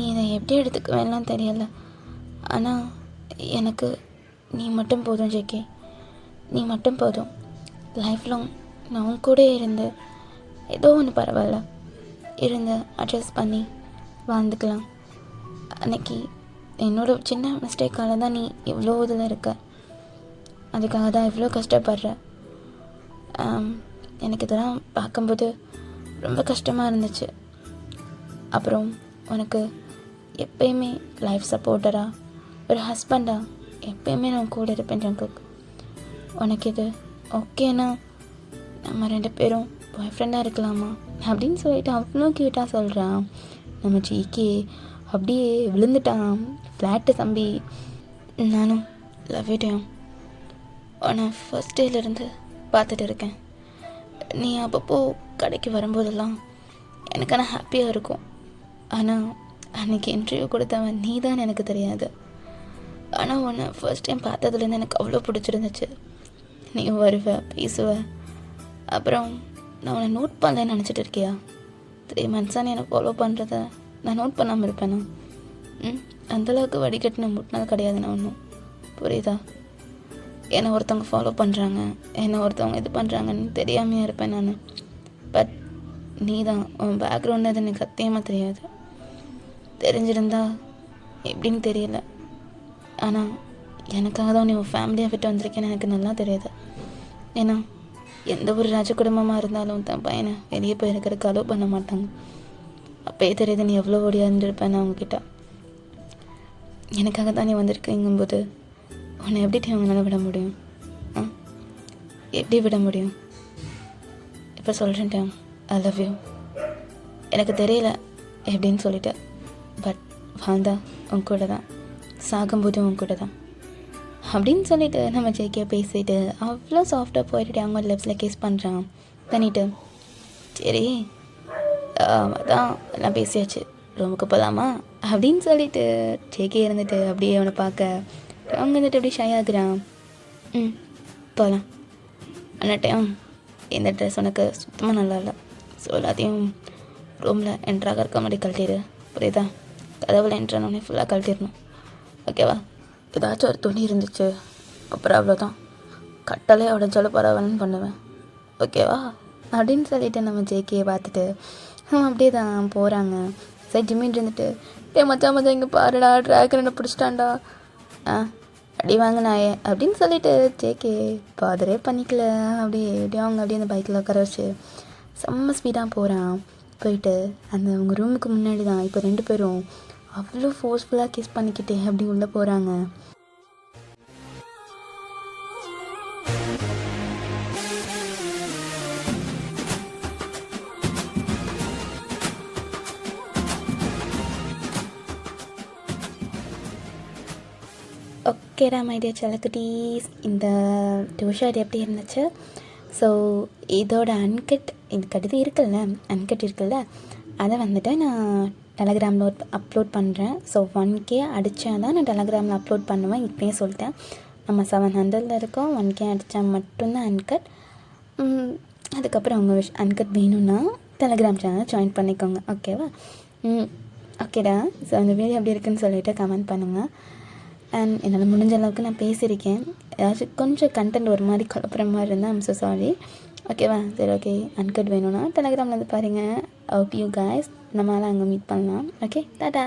இதை எப்படி எடுத்துக்குவேன்லாம் தெரியலை. ஆனால் எனக்கு நீ மட்டும் போதும் ஜேகே, நீ மட்டும் போதும். லைஃப் லாங் நான் உன் கூட இருந்து ஏதோ ஒன்று பரவாயில்ல இருந்து அட்ஜஸ்ட் பண்ணி வாழ்ந்துக்கலாம். அன்னைக்கு என்னோட சின்ன மிஸ்டேக்கால தான் நீ இவ்வளோ இதில் இருக்க. அதுக்காக தான் இவ்வளோ கஷ்டப்படுற. எனக்கு இதெல்லாம் பார்க்கும்போது ரொம்ப கஷ்டமாக இருந்துச்சு. அப்புறம் உனக்கு எப்பயுமே லைஃப் சப்போர்ட்டராக ஒரு ஹஸ்பண்டாக எப்பயுமே நான் கூட இருப்பேன் ஜங்குக். உனக்கு இது ஓகேனா நம்ம 2 பேரும் பாய் ஃப்ரெண்டாக இருக்கலாமா அப்படின்னு சொல்லிட்டு அவ்வளோ க்யூட்டாக சொல்கிறான். நம்ம ஜிகே அப்படியே விழுந்துட்டான். ஃப்ளாட்டு தம்பி. நானும் லவ் யூ. உன்னை ஃபர்ஸ்ட் டேலேருந்து பார்த்துட்டு இருக்கேன். நீ அப்பப்போ கடைக்கு வரும்போதெல்லாம் எனக்கு ஆனால் ஹாப்பியாக இருக்கும். ஆனால் அன்றைக்கி இன்டர்வியூ கொடுத்தவன் நீ தான் எனக்கு தெரியாது. ஆனால் உன்னை ஃபர்ஸ்ட் டைம் பார்த்ததுலேருந்து எனக்கு அவ்வளோ பிடிச்சிருந்துச்சு. நீ வருவ, பேசுவ. அப்புறம் நான் உன்னை நோட் பண்ணலன்னு நினச்சிட்டு இருக்கியா? 3 months-ஆ நீ என்னை ஃபாலோ பண்ணுறத நான் நோட் பண்ணாமல் இருப்பேனா? அந்தளவுக்கு வடிகட்டின முட்டினது கிடையாது நான் ஒன்றும். புரியுதா? என்னை ஒருத்தவங்க ஃபாலோ பண்ணுறாங்க, என்னை ஒருத்தவங்க இது பண்ணுறாங்கன்னு தெரியாமையாக இருப்பேன் நான். பட் நீ தான், உன் பேக்ரவுண்ட் அது எனக்கு சத்தியமாக தெரியாது. தெரிஞ்சிருந்தா எப்படின்னு தெரியல. ஆனால் எனக்காக தான் நீ உன் ஃபேமிலியை விட்டு வந்திருக்கேன்னு எனக்கு நல்லா தெரியுது. ஏன்னா எந்த ஒரு ராஜ குடும்பமாக இருந்தாலும் தன் பையனை வெளியே போய் இருக்கிறதுக்கு அலோவ் பண்ண மாட்டாங்க. அப்போயே தெரியுது நீ எவ்வளோ ஓடியா இருந்திருப்பேன்னு அவங்கக்கிட்ட. எனக்காக தான் நீ வந்திருக்கீங்கும்போது உன்னை எப்படி அவங்களால விட முடியும்? எப்படி விட முடியும்? இப்போ சொல்கிறேன், ஐ லவ் யூ. எனக்கு தெரியல எப்படின்னு சொல்லிட்டேன். பட் வாழ்ந்தா உன் கூட தான், சாகும்போது உன் கூட தான் அப்படின்னு சொல்லிட்டு நம்ம ஜெய்கியா பேசிட்டு அவ்வளோ சாஃப்டாக போயிட்டு அவங்க லிப்ஸில் கேஸ் பண்ணுறான் பண்ணிவிட்டு. சரி அதான் எல்லாம் பேசியாச்சு, ரூமுக்கு போகலாமா அப்படின்னு சொல்லிட்டு ஜேகே இருந்துட்டு அப்படியே அவனை பார்க்க அவங்க வந்துட்டு அப்படியே ஷை ஆகுறான். போகலாம். அண்ணட்டையும் இந்த ட்ரெஸ் உனக்கு சுத்தமாக நல்லா இல்லை, ஸோ எல்லாத்தையும் ரூமில் என்ட்ராக இருக்க மாதிரி கழட்டிடு. புரியுதா? கதவுல என்ட்ரானோடனே ஃபுல்லாக கழட்டிடணும். ஓகேவா? ஏதாச்சும் ஒரு துணி இருந்துச்சு அப்புறம் அவ்வளோதான், கட்டலே உடஞ்சாலும் பரவாயில்லன்னு பண்ணுவேன். ஓகேவா? அப்படின்னு சொல்லிட்டு நம்ம ஜேகேயை பார்த்துட்டு அப்படியே தான் போகிறாங்க. சரி ஜிம்மின்னு இருந்துட்டு, மச்சான் மச்சான் இங்கே பாருடா, ட்ராகன் என்ன பிடிச்சிட்டான்டா. அடி வாங்கினாயே அப்படின்னு சொல்லிட்டு ஜேகே பாதரே பண்ணிக்கல. அப்படியே அவங்க அப்படியே அந்த பைக்கில் உட்கார வச்சு செம்ம ஸ்பீடாக போகிறான். போயிட்டு அந்த அவங்க ரூமுக்கு முன்னாடி தான் இப்போ 2 பேரும் அவ்வளோ ஃபோர்ஸ்ஃபுல்லாக கிஸ் பண்ணிக்கிட்டே அப்படி உள்ளே போகிறாங்க. ஓகேடா மை டியர் செல்லக்குட்டீஸ், இந்த டியூஷன் எப்படி இருந்துச்சு? ஸோ இதோட அன்கட் எனக்கு அடுத்து இருக்குல்ல, அன்கட் இருக்குல்ல, அதை வந்துட்டு நான் டெலகிராமில் அப்லோட் பண்ணுறேன். ஸோ 1K அடித்தா தான் நான் டெலகிராமில் அப்லோட் பண்ணுவேன். இப்போயே சொல்லிட்டேன், நம்ம 700 இருக்கோம். 1K அடித்தா மட்டும்தான் அன்கட். அதுக்கப்புறம் அவங்க அன்கட் வேணும்னா டெலகிராம் சேனல் ஜாயின் பண்ணிக்கோங்க. ஓகேவா? ஓகேடா. ஸோ அந்த வீடியோ எப்படி இருக்குன்னு சொல்லிவிட்டு கமெண்ட் பண்ணுங்கள். அண்ட் என்னால் முடிஞ்ச அளவுக்கு நான் பேசியிருக்கேன். ஏதாச்சும் கொஞ்சம் கண்டென்ட் ஒரு மாதிரி குழப்புற மாதிரி இருந்தால் ஐம் ஸோ சாரி. ஓகேவா? சரி, ஓகே. அன்கட் வேணும்னா டெலகிராமில் வந்து பாருங்கள். ஹோப் யூ கைஸ் நம்மளால் அங்கே மீட் பண்ணலாம். ஓகே, டாடா.